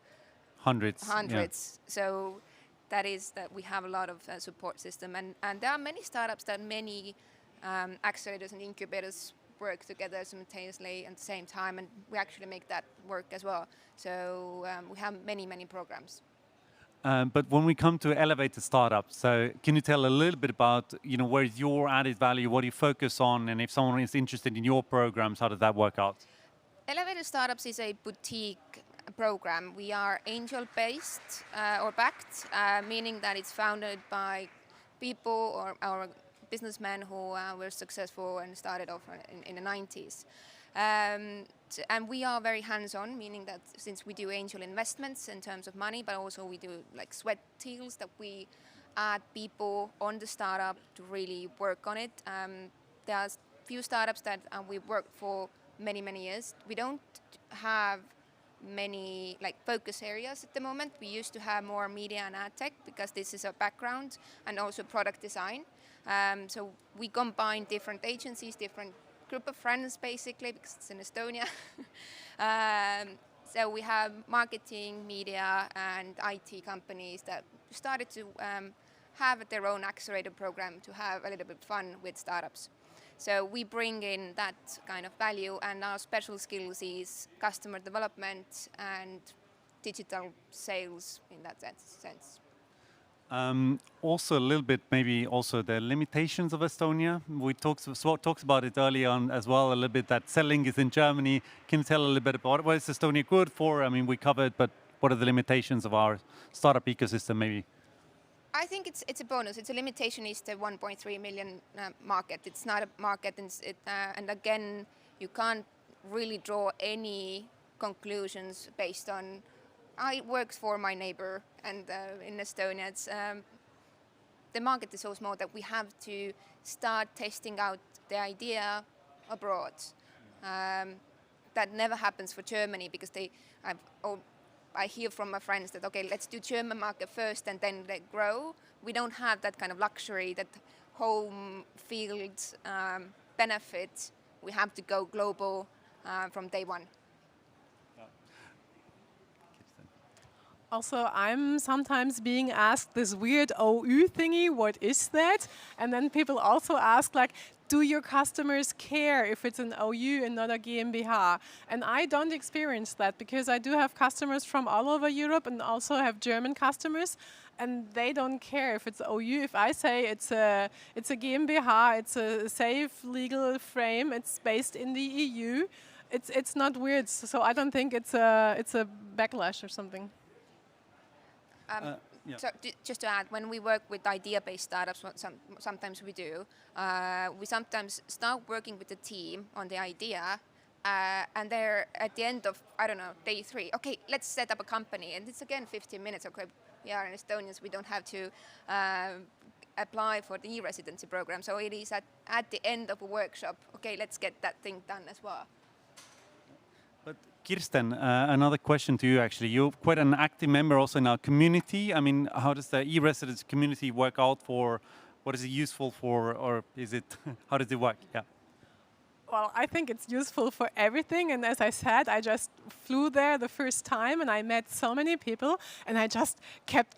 Hundreds. Yeah. So that is that we have a lot of support system. And there are many startups that many accelerators and incubators work together simultaneously at the same time, and we actually make that work as well. So we have many programs. But when we come to elevator startups, so can you tell a little bit about where is your added value, what do you focus on, and if someone is interested in your programs, how does that work out? Elevator Startups is a boutique program. We are angel-based or backed, meaning that it's founded by people or our businessmen who were successful and started off in the 90s. And we are very hands-on, meaning that since we do angel investments in terms of money, but also we do like sweat deals that we add people on the startup to really work on it. There are few startups that we've worked for many years. We don't have many focus areas at the moment. We used to have more media and ad tech because this is our background, and also product design. So we combine different agencies, different group of friends basically, because it's in Estonia. So we have marketing, media and IT companies that started to have their own accelerator program to have a little bit fun with startups. So we bring in that kind of value, and our special skills is customer development and digital sales in that sense. Also a little bit, maybe also the limitations of Estonia. We talked about it earlier on as well, a little bit that selling is in Germany. Can you tell a little bit about what is Estonia good for? I mean, we covered, but what are the limitations of our startup ecosystem maybe? I think it's a bonus. It's a limitation is the 1.3 million market. It's not a market, and again, you can't really draw any conclusions based on I work for my neighbor, and in Estonia, it's the market is so small that we have to start testing out the idea abroad. That never happens for Germany because I hear from my friends that, okay, let's do German market first and then they grow. We don't have that kind of luxury, that home field benefit. We have to go global from day one. Also, I'm sometimes being asked this weird OU thingy, what is that? And then people also ask do your customers care if it's an OU and not a GmbH? And I don't experience that because I do have customers from all over Europe and also have German customers, and they don't care if it's OU. If I say it's a GmbH, it's a safe legal frame, it's based in the EU, it's not weird. So I don't think it's a backlash or something. Yeah. So just to add, when we work with idea-based startups, what sometimes we do, we sometimes start working with the team on the idea, and they're at the end of, I don't know, day 3, okay, let's set up a company. And it's again 15 minutes, okay, we are in Estonians, we don't have to apply for the e-Residency program. So it is at the end of a workshop, okay, let's get that thing done as well. But Kirsten, another question to you actually. You're quite an active member also in our community. I mean, how does the e-Residency community work out for, what is it useful for, or is it, how does it work? Yeah. Well, I think it's useful for everything. And as I said, I just flew there the first time and I met so many people and I just kept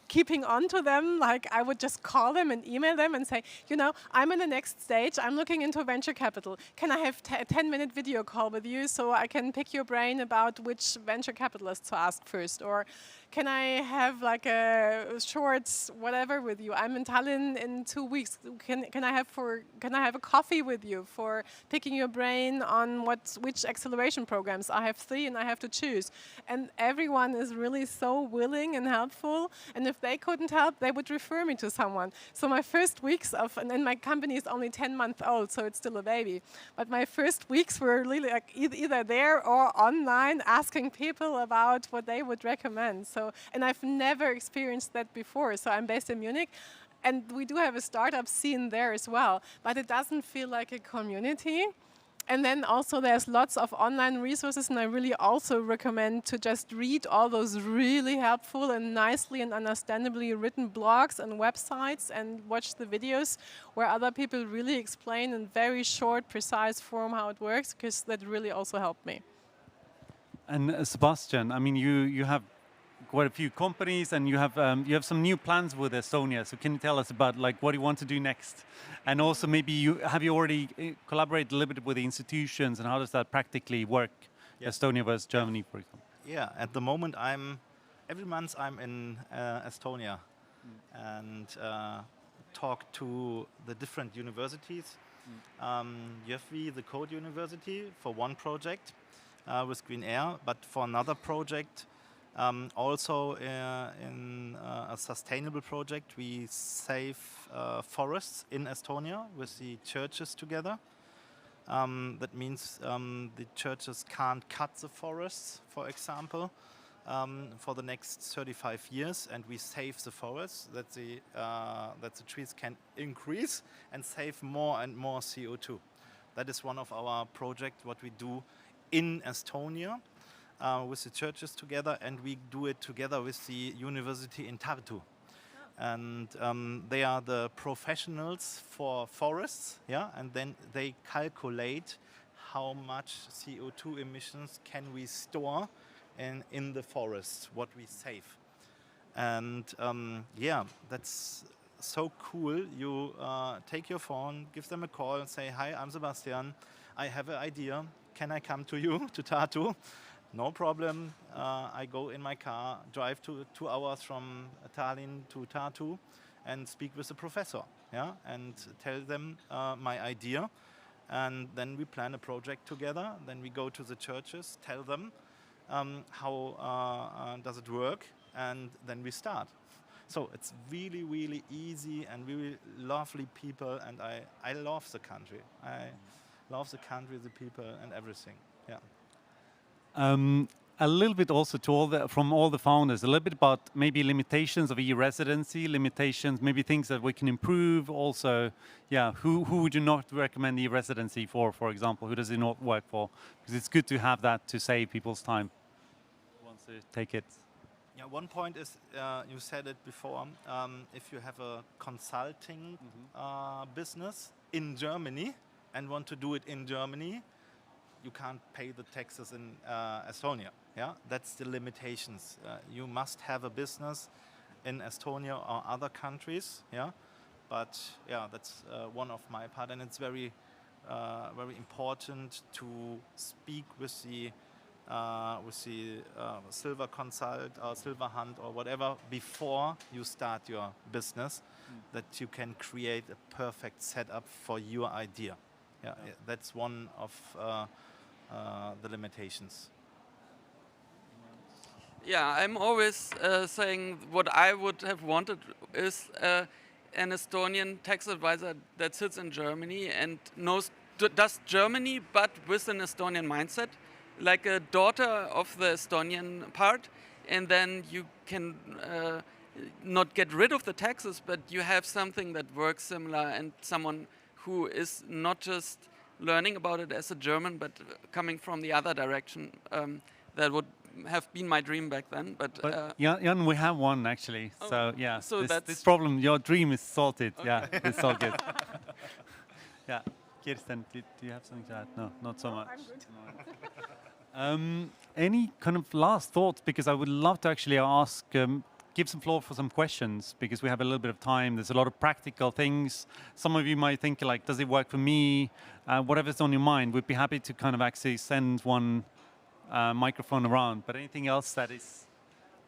keeping on to them. Like I would just call them and email them and say, you know, I'm in the next stage, I'm looking into venture capital. Can I have a 10-minute video call with you so I can pick your brain about which venture capitalists to ask first? Or can I have like a short whatever with you? I'm in Tallinn in 2 weeks. Can I have a coffee with you for picking your brain on which acceleration programs? I have 3 and I have to choose. And everyone is really so willing and helpful. And if they couldn't help, they would refer me to someone. So my first weeks and my company is only 10 months old, so it's still a baby. But my first weeks were really like either there or online asking people about what they would recommend. And I've never experienced that before. So I'm based in Munich, and we do have a startup scene there as well, but it doesn't feel like a community. And then also there's lots of online resources, and I really also recommend to just read all those really helpful and nicely and understandably written blogs and websites and watch the videos where other people really explain in very short, precise form how it works, because that really also helped me. And Sebastian, I mean, you have quite a few companies, and you have some new plans with Estonia. So can you tell us about like what you want to do next, and also maybe have you already collaborated a little bit with the institutions, and how does that practically work? Yeah. Estonia versus Germany, for example. Yeah, at the moment every month I'm in Estonia and talk to the different universities. You have the Code University for one project with Green Air, but for another project. Also in a sustainable project, we save forests in Estonia with the churches together. That means the churches can't cut the forests, for example, for the next 35 years, and we save the forests that the trees can increase and save more and more CO2. That is one of our projects, what we do in Estonia. With the churches together, and we do it together with the university in Tartu. And they are the professionals for forests, yeah, and then they calculate how much CO2 emissions can we store in the forests, what we save. And yeah, that's so cool. You take your phone, give them a call and say, hi, I'm Sebastian, I have an idea, can I come to you, to Tartu? No problem. I go in my car, drive 2 hours from Tallinn to Tartu, and speak with the professor, yeah, and tell them my idea, and then we plan a project together. Then we go to the churches, tell them how does it work, and then we start. So it's really, really easy and really lovely people, and I love the country. I love the country, the people, and everything. Yeah. A little bit also to from all the founders, a little bit about maybe limitations of e-Residency, limitations, maybe things that we can improve. Also, yeah, who would you not recommend e-Residency for example? Who does it not work for? Because it's good to have that to save people's time. Who wants to take it? Yeah, one point is, you said it before, if you have a consulting business in Germany and want to do it in Germany, you can't pay the taxes in Estonia. Yeah, that's the limitations. You must have a business in Estonia or other countries. Yeah, but yeah, that's one of my part, and it's very important to speak with the silver consult or silver hunt or whatever before you start your business, that you can create a perfect setup for your idea. Yeah. That's one of the limitations. Yeah, I'm always saying what I would have wanted is an Estonian tax advisor that sits in Germany and does Germany, but with an Estonian mindset, like a daughter of the Estonian part, and then you can not get rid of the taxes, but you have something that works similar, and someone who is not just learning about it as a German, but coming from the other direction. That would have been my dream back then. But Jan, we have one actually. Oh, so yeah, so this problem, your dream is sorted. Okay. Yeah, it's all good. Yeah, Kirsten, do you have something to add? No, not so much. I'm good. Any kind of last thoughts? Because I would love to actually ask, give some floor for some questions, because we have a little bit of time. There's a lot of practical things. Some of you might think like, does it work for me? Whatever's on your mind, we'd be happy to kind of actually send one microphone around. But anything else that is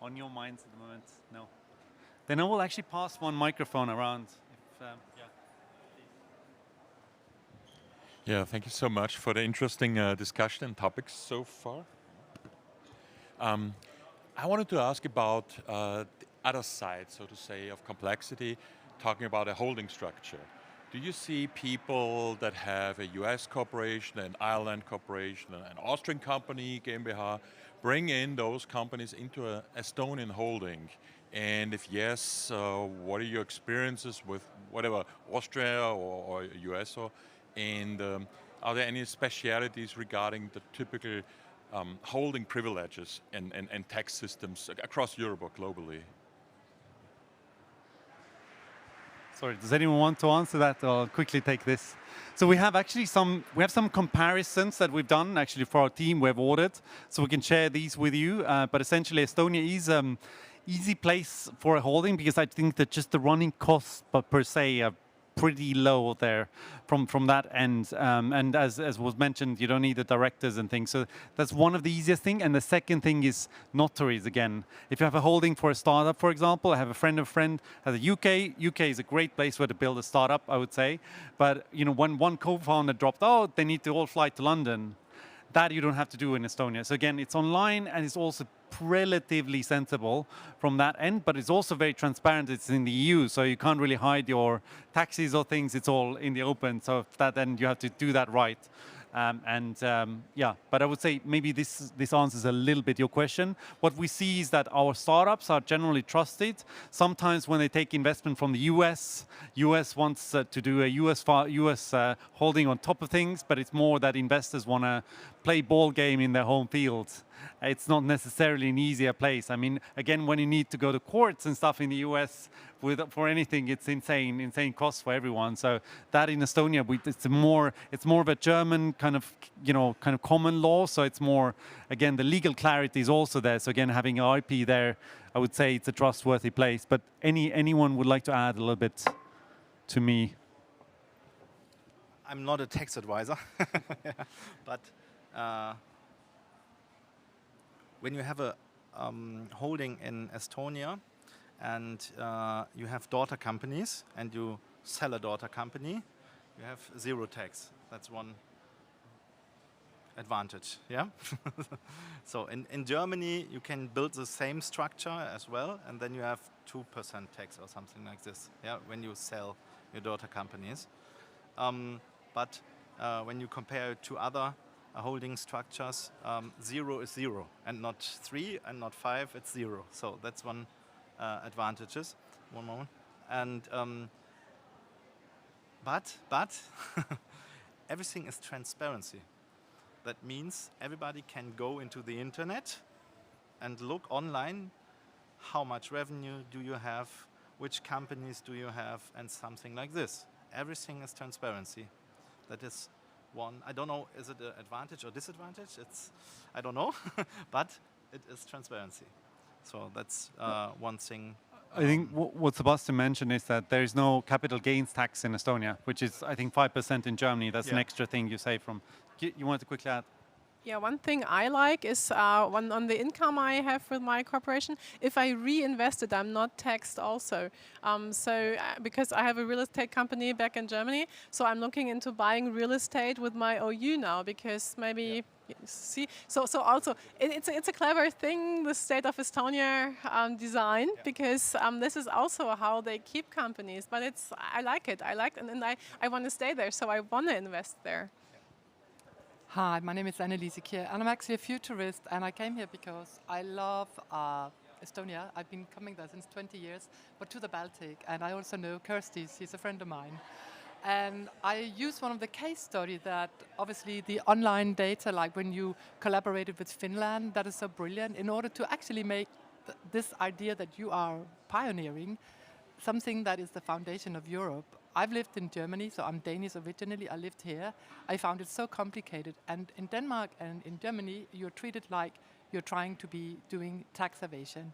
on your minds at the moment? No. Then I will actually pass one microphone around. If, Yeah, thank you so much for the interesting discussion and topics so far. I wanted to ask about the other side, so to say, of complexity, talking about a holding structure. Do you see people that have a US corporation, an Ireland corporation, an Austrian company, GmbH, bring in those companies into an Estonian holding? And if yes, what are your experiences with whatever, Austria or US? And are there any specialities regarding the typical holding privileges and tax systems across Europe or globally? Sorry, does anyone want to answer that? I'll quickly take this. So we have actually some comparisons that we've done actually for our team. We've ordered, so we can share these with you. But essentially, Estonia is easy place for a holding, because I think that just the running costs per se are pretty low there from that end. And as was mentioned, you don't need the directors and things. So that's one of the easiest thing. And the second thing is notaries again. If you have a holding for a startup, for example, I have a friend has a UK. UK is a great place where to build a startup, I would say. But you know, when one co-founder dropped out, they need to all fly to London. That you don't have to do in Estonia. So again, it's online, and it's also relatively sensible from that end, but it's also very transparent. It's in the EU, so you can't really hide your taxes or things. It's all in the open. So if that end, you have to do that right. Yeah, but I would say maybe this answers a little bit your question. What we see is that our startups are generally trusted. Sometimes when they take investment from the US wants to do a US holding on top of things, but it's more that investors want to play ball game in their home field. It's not necessarily an easier place. I mean, again, when you need to go to courts and stuff in the US for anything, it's insane costs for everyone. So that in Estonia, it's more of a German kind of common law. So it's more, again, the legal clarity is also there. So again, having an IP there, I would say it's a trustworthy place. But anyone would like to add a little bit to me? I'm not a tax advisor, but when you have a holding in Estonia and you have daughter companies and you sell a daughter company, you have zero tax. That's one advantage, yeah? So in Germany, you can build the same structure as well, and then you have 2% tax or something like this, yeah, when you sell your daughter companies. But when you compare it to other holding structures, 0 is 0, and not 3 and not 5, it's 0. So that's one advantages. One moment. And but everything is transparency. That means everybody can go into the internet and look online. How much revenue do you have? Which companies do you have? And something like this. Everything is transparency. That is one. I don't know, is it an advantage or disadvantage? I don't know, but it is transparency. So that's one thing. I think what Sebastian mentioned is that there is no capital gains tax in Estonia, which is, I think, 5% in Germany. That's an extra thing you say from. You wanted to quickly add? Yeah, one thing I like is on the income I have with my corporation, if I reinvest it, I'm not taxed also. Because I have a real estate company back in Germany, so I'm looking into buying real estate with my OU now, because maybe, see, so also, it's a clever thing, the state of Estonia design, because this is also how they keep companies, but I like it, and I want to stay there, so I want to invest there. Hi, my name is Anneliese Kier, and I'm actually a futurist, and I came here because I love Estonia. I've been coming there since 20 years, but to the Baltic, and I also know Kirsten, she's a friend of mine. And I use one of the case studies that obviously the online data, like when you collaborated with Finland, that is so brilliant, in order to actually make this idea that you are pioneering something that is the foundation of Europe. I've lived in Germany, so I'm Danish originally. I lived here. I found it so complicated. And in Denmark and in Germany, you're treated like you're trying to be doing tax evasion.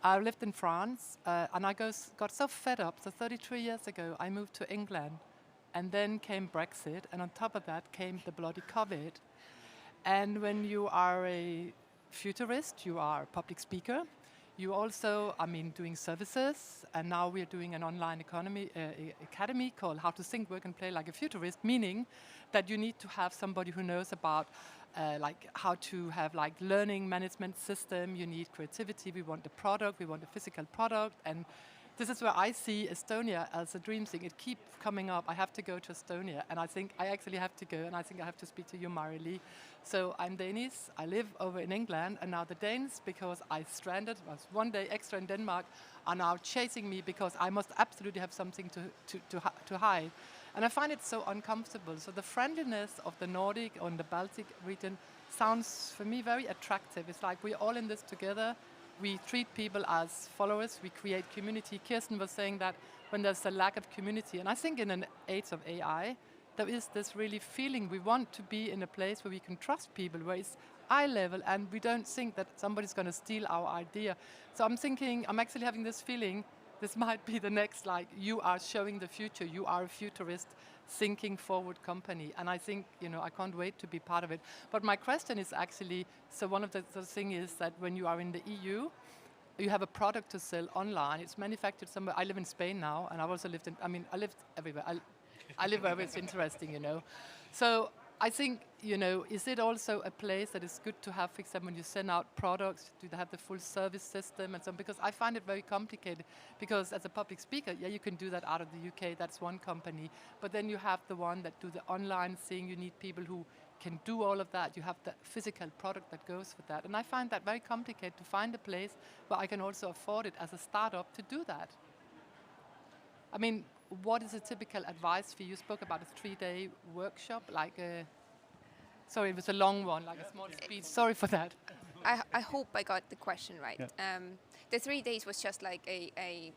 I lived in France, and I got so fed up. So 33 years ago, I moved to England. And then came Brexit, and on top of that came the bloody COVID. And when you are a futurist, you are a public speaker, you also, doing services, and now we're doing an online academy called How to Think, Work and Play Like a Futurist, meaning that you need to have somebody who knows about how to have learning management system, you need creativity, we want the product, we want the physical product, and this is where I see Estonia as a dream thing. It keeps coming up. I have to go to Estonia, and I think I actually have to go, and I think I have to speak to you, Marili. So I'm Danish. I live over in England, and now the Danes, because I was one day extra in Denmark, are now chasing me because I must absolutely have something to hide. And I find it so uncomfortable. So the friendliness of the Nordic or the Baltic region sounds, for me, very attractive. It's like we're all in this together. We treat people as followers, we create community. Kirsten was saying that when there's a lack of community, and I think in an age of AI, there is this really feeling we want to be in a place where we can trust people, where it's eye level, and we don't think that somebody's going to steal our idea. So I'm actually having this feeling, this might be the next, you are showing the future, you are a futurist, thinking forward company, and I think I can't wait to be part of it. But my question is actually, so one of the thing is that when you are in the EU, you have a product to sell online. It's manufactured somewhere. I live in Spain now, and I've also lived I lived everywhere. I live wherever it's interesting, So I think, is it also a place that is good to have, for example, when you send out products, do they have the full service system and so on? Because I find it very complicated, because as a public speaker, yeah, you can do that out of the UK, that's one company, but then you have the one that do the online thing, you need people who can do all of that, you have the physical product that goes with that, and I find that very complicated to find a place where I can also afford it as a startup to do that. What is a typical advice for you? You spoke about a 3-day workshop, sorry, it was a long one, a small speech. Sorry for that. I hope I got the question right. Yeah. The 3 days was just like a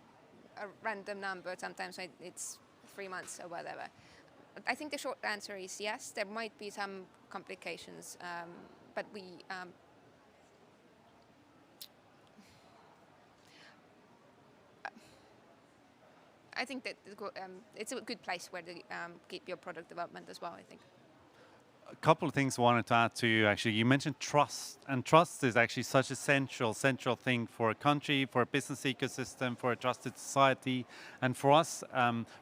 random number. Sometimes it's 3 months or whatever. I think the short answer is yes, there might be some complications, but we... I think that it's a good place where to keep your product development as well, I think. A couple of things I wanted to add to you, actually. You mentioned trust, and trust is actually such a central thing for a country, for a business ecosystem, for a trusted society. And for us,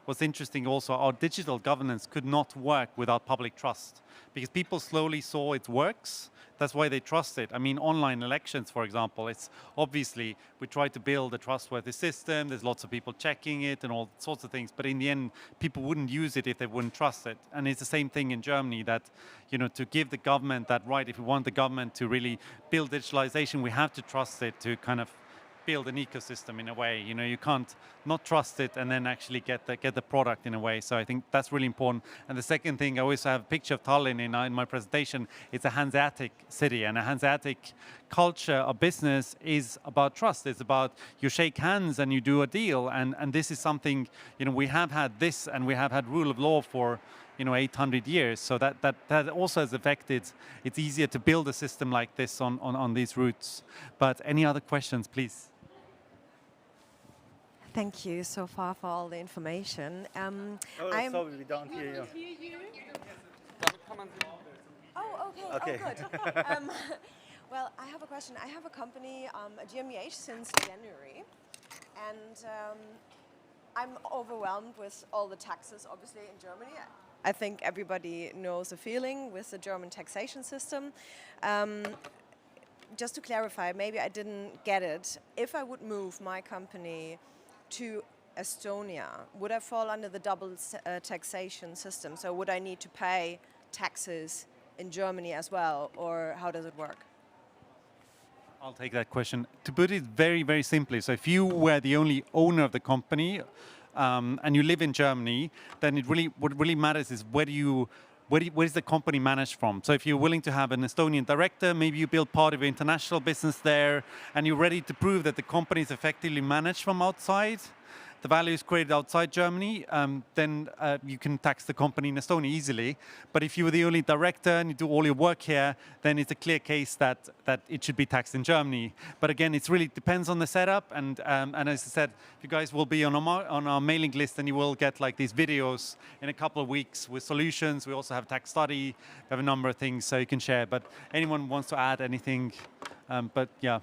what's interesting also, our digital governance could not work without public trust, because people slowly saw it works. That's why they trust it. Online elections, for example, it's obviously, we try to build a trustworthy system. There's lots of people checking it and all sorts of things. But in the end, people wouldn't use it if they wouldn't trust it. And it's the same thing in Germany, that, to give the government that right, if we want the government to really build digitalization, we have to trust it to kind of build an ecosystem in a way. You can't not trust it and then actually get the product in a way. So I think that's really important. And the second thing, I always have a picture of Tallinn in my presentation. It's a Hanseatic city, and a Hanseatic culture of business is about trust. It's about you shake hands and you do a deal. And this is something, we have had this, and we have had rule of law for 800 years. So that also has affected. It's easier to build a system like this on these routes. But any other questions, please? Thank you so far for all the information. Sorry, we don't hear you. Oh, okay. Okay. Oh, good. Well, I have a question. I have a company, a GmbH, since January, and I'm overwhelmed with all the taxes, obviously, in Germany. I think everybody knows the feeling with the German taxation system. Just to clarify, maybe I didn't get it. If I would move my company to Estonia, would I fall under the double taxation system? So would I need to pay taxes in Germany as well, or how does it work? I'll take that question. To put it very, very simply, so if you were the only owner of the company and you live in Germany, then what really matters is where is the company managed from? So if you're willing to have an Estonian director, maybe you build part of your international business there, and you're ready to prove that the company is effectively managed from outside, the value is created outside Germany, then you can tax the company in Estonia easily. But if you were the only director and you do all your work here, then it's a clear case that it should be taxed in Germany. But again, it really depends on the setup. And as I said, you guys will be on our mailing list, and you will get like these videos in a couple of weeks with solutions. We also have tax study. We have a number of things so you can share. But anyone wants to add anything? But yeah.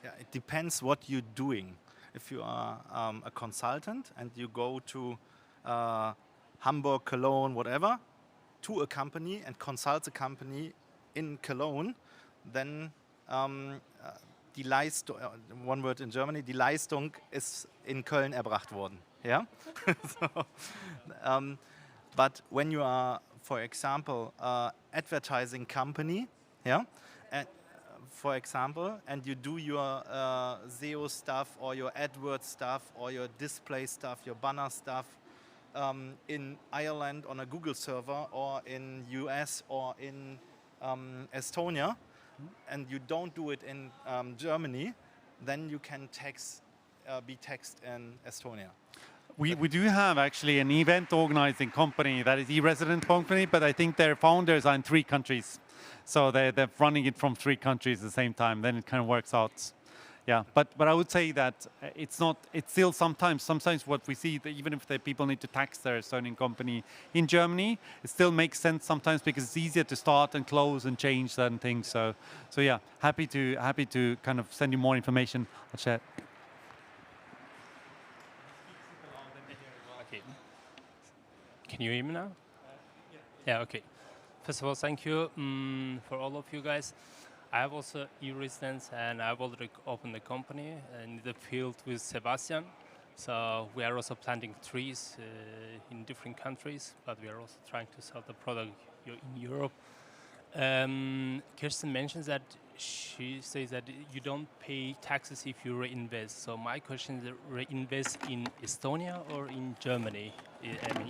Yeah, it depends what you're doing. If you are a consultant and you go to Hamburg, Cologne, whatever, to a company and consult the company in Cologne, then die Leistung, one word in Germany, die Leistung ist in Köln erbracht worden. Yeah? But when you are, for example, advertising company, yeah, for example, and you do your SEO stuff or your AdWords stuff or your display stuff, your banner stuff in Ireland on a Google server or in US or in Estonia, and you don't do it in Germany, then you can be taxed in Estonia. We do have actually an event organizing company that is e-resident company, but I think their founders are in 3 countries. So they're running it from 3 countries at the same time. Then it kind of works out. Yeah, but I would say that it's still sometimes what we see, that even if the people need to tax their Estonian company in Germany, it still makes sense sometimes because it's easier to start and close and change certain things. So yeah, happy to kind of send you more information. I'll share. Okay. Can you hear me now? Yeah, okay. First of all, thank you for all of you guys. I have also e-Residence, and I've already opened a company in the field with Sebastian. So we are also planting trees in different countries, but we are also trying to sell the product in Europe. Kirsten mentions that she says that you don't pay taxes if you reinvest. So my question is, reinvest in Estonia or in Germany? I mean,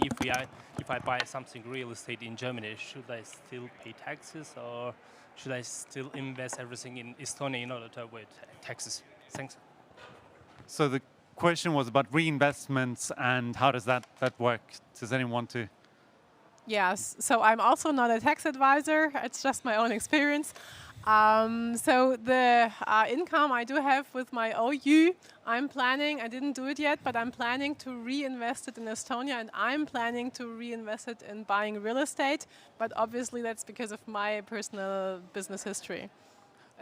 if I buy something real estate in Germany, should I still pay taxes, or should I still invest everything in Estonia in order to avoid taxes? Thanks. So the question was about reinvestments and how does that work? Does anyone want to? Yes, so I'm also not a tax advisor. It's just my own experience. So the income I do have with my OU, I'm planning, I didn't do it yet, but I'm planning to reinvest it in Estonia, and I'm planning to reinvest it in buying real estate. But obviously that's because of my personal business history.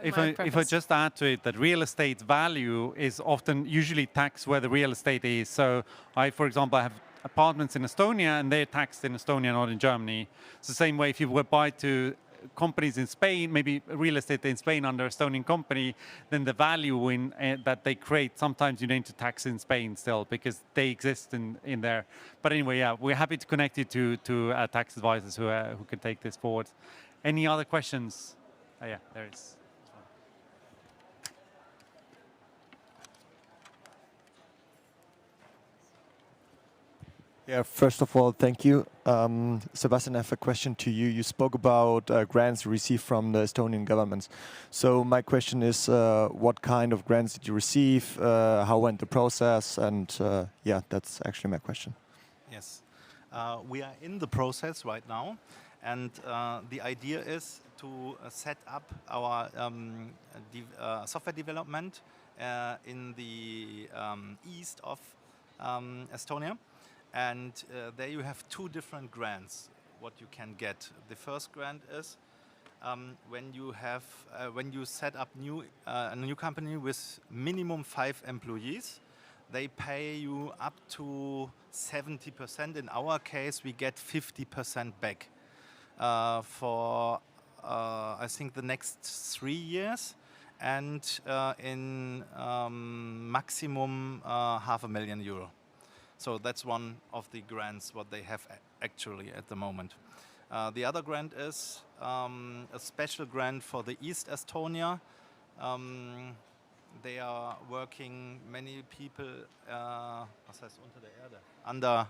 If I just add to it that real estate value is often usually taxed where the real estate is. So for example, I have apartments in Estonia and they're taxed in Estonia, not in Germany. It's the same way if you were buy to companies in Spain, maybe real estate in Spain under Estonian company, then the value in that they create, sometimes you need to tax in Spain still because they exist in there. But anyway, yeah, we're happy to connect you to tax advisors who can take this forward. Any other questions? Oh, yeah, there is. Yeah, first of all, thank you. Sebastian, I have a question to you. You spoke about grants received from the Estonian government. So my question is, what kind of grants did you receive? How went the process? And yeah, that's actually my question. Yes, we are in the process right now. And the idea is to set up our software development in the east of Estonia. And there you have two different grants what you can get. The first grant is when you set up a new company with minimum 5 employees, they pay you up to 70%. In our case, we get 50% back for I think the next 3 years, and in maximum €500,000. So that's one of the grants what they have actually at the moment. The other grant is a special grant for the East Estonia. They are working, many people, was heißt unter der Erde?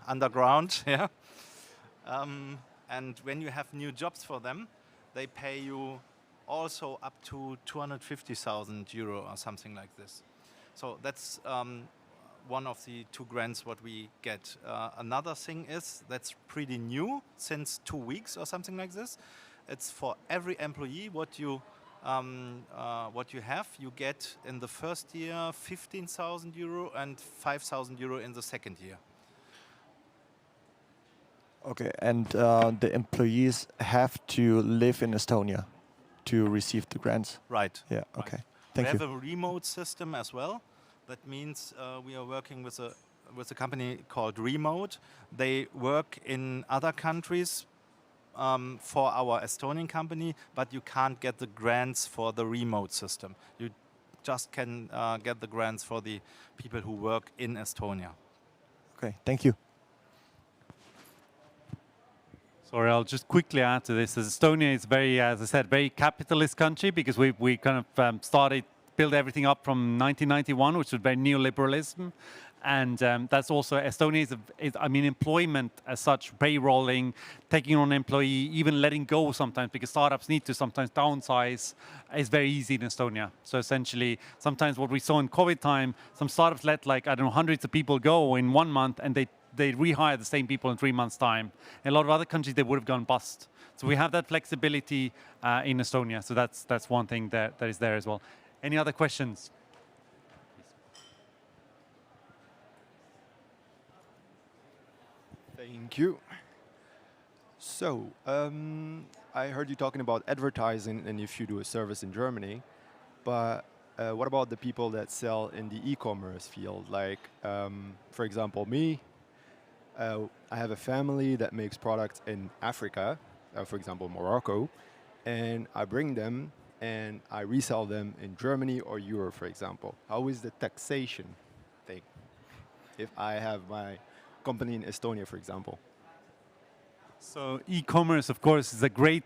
Underground, yeah. And when you have new jobs for them, they pay you also up to €250,000 or something like this. So that's one of the two grants what we get. Another thing is that's pretty new, since 2 weeks or something like this. It's for every employee what you have. You get in the first year €15,000 and €5,000 in the second year. Okay, and the employees have to live in Estonia to receive the grants? Right. Yeah, okay. Thank you. We have a remote system as well. That means we are working with a company called Remote. They work in other countries for our Estonian company, but you can't get the grants for the remote system. You just can get the grants for the people who work in Estonia. Okay, thank you. Sorry, I'll just quickly add to this. As Estonia is very, as I said, very capitalist country, because we kind of build everything up from 1991, which was very neoliberalism. And that's also, Estonia is employment as such, payrolling, taking on an employee, even letting go sometimes, because startups need to sometimes downsize, is very easy in Estonia. So essentially, sometimes what we saw in COVID time, some startups let hundreds of people go in 1 month, and they rehire the same people in 3 months' time. In a lot of other countries, they would have gone bust. So we have that flexibility in Estonia. So that's one thing that is there as well. Any other questions? Thank you. So, I heard you talking about advertising and if you do a service in Germany, but what about the people that sell in the e-commerce field? Like, for example, me, I have a family that makes products in Africa, for example, Morocco, and I bring them and I resell them in Germany or Europe, for example. How is the taxation thing if I have my company in Estonia, for example? So e-commerce, of course, is a great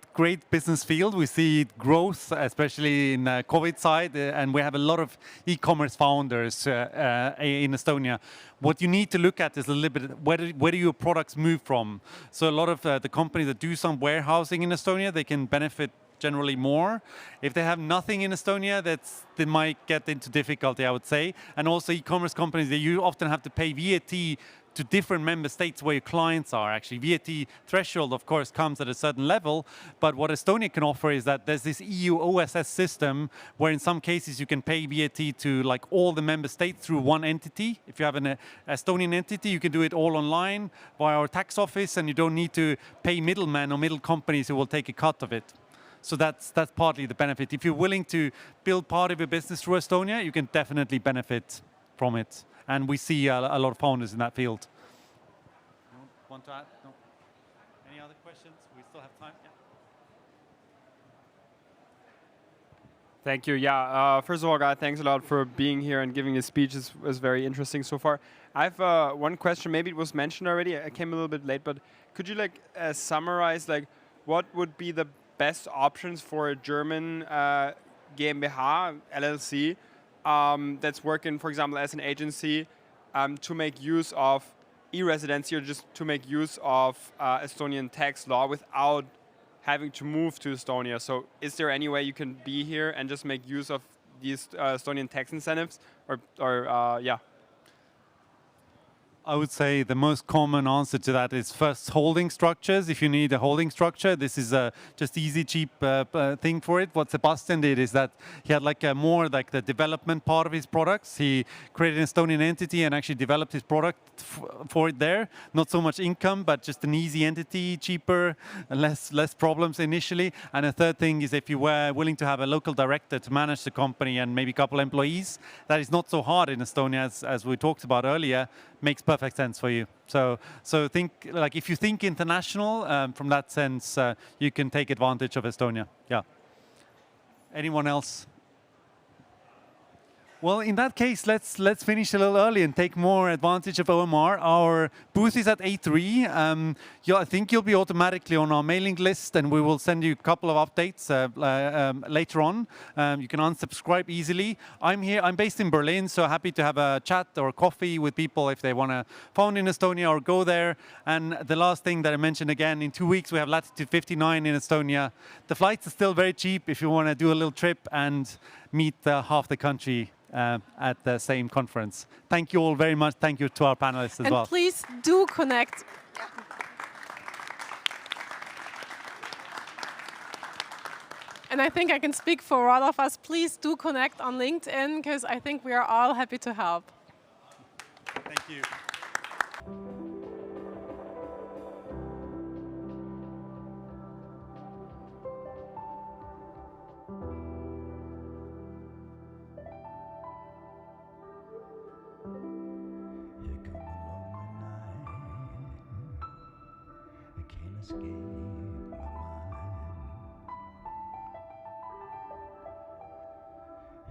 business field. We see growth, especially in the COVID side, and we have a lot of e-commerce founders in Estonia. What you need to look at is a little bit where do your products move from. So a lot of the companies that do some warehousing in Estonia, they can benefit generally more. If they have nothing in Estonia, they might get into difficulty, I would say. And also e-commerce companies, you often have to pay VAT to different member states where your clients are. Actually, VAT threshold, of course, comes at a certain level, but what Estonia can offer is that there's this EU OSS system where in some cases you can pay VAT to all the member states through one entity. If you have an Estonian entity, you can do it all online via our tax office, and you don't need to pay middlemen or middle companies who will take a cut of it. So that's partly the benefit. If you're willing to build part of your business through Estonia, you can definitely benefit from it. And we see a lot of founders in that field. Want to add? No. Any other questions? We still have time. Yeah. Thank you. Yeah. First of all, guys, thanks a lot for being here and giving a speech. It was very interesting so far. I have one question. Maybe it was mentioned already. I came a little bit late, but could you summarize what would be the best options for a German GmbH LLC that's working, for example, as an agency to make use of e-Residency or just to make use of Estonian tax law without having to move to Estonia? So is there any way you can be here and just make use of these Estonian tax incentives? Or yeah. I would say the most common answer to that is first holding structures. If you need a holding structure, this is a just easy, cheap thing for it. What Sebastian did is that he had like a more like the development part of his products. He created an Estonian entity and actually developed his product for it there. Not so much income, but just an easy entity, cheaper, and less problems initially. And a third thing is if you were willing to have a local director to manage the company and maybe a couple employees, that is not so hard in Estonia as we talked about earlier. Makes perfect sense for you. So think like if you think international from that sense, you can take advantage of Estonia. Yeah. Anyone else? Well, in that case, let's finish a little early and take more advantage of OMR. Our booth is at A3. I think you'll be automatically on our mailing list, and we will send you a couple of updates later on. You can unsubscribe easily. I'm based in Berlin, so happy to have a chat or a coffee with people if they want to found in Estonia or go there. And the last thing that I mentioned again, in 2 weeks we have Latitude 59 in Estonia. The flights are still very cheap if you want to do a little trip and meet half the country at the same conference. Thank you all very much. Thank you to our panelists as well. And please do connect. And I think I can speak for all of us. Please do connect on LinkedIn, because I think we are all happy to help. Thank you. Escape my mind.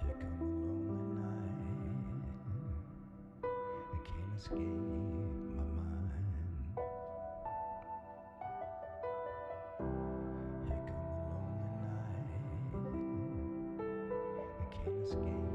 Here come a lonely night. I can't escape my mind. Here come a lonely night. I can't escape.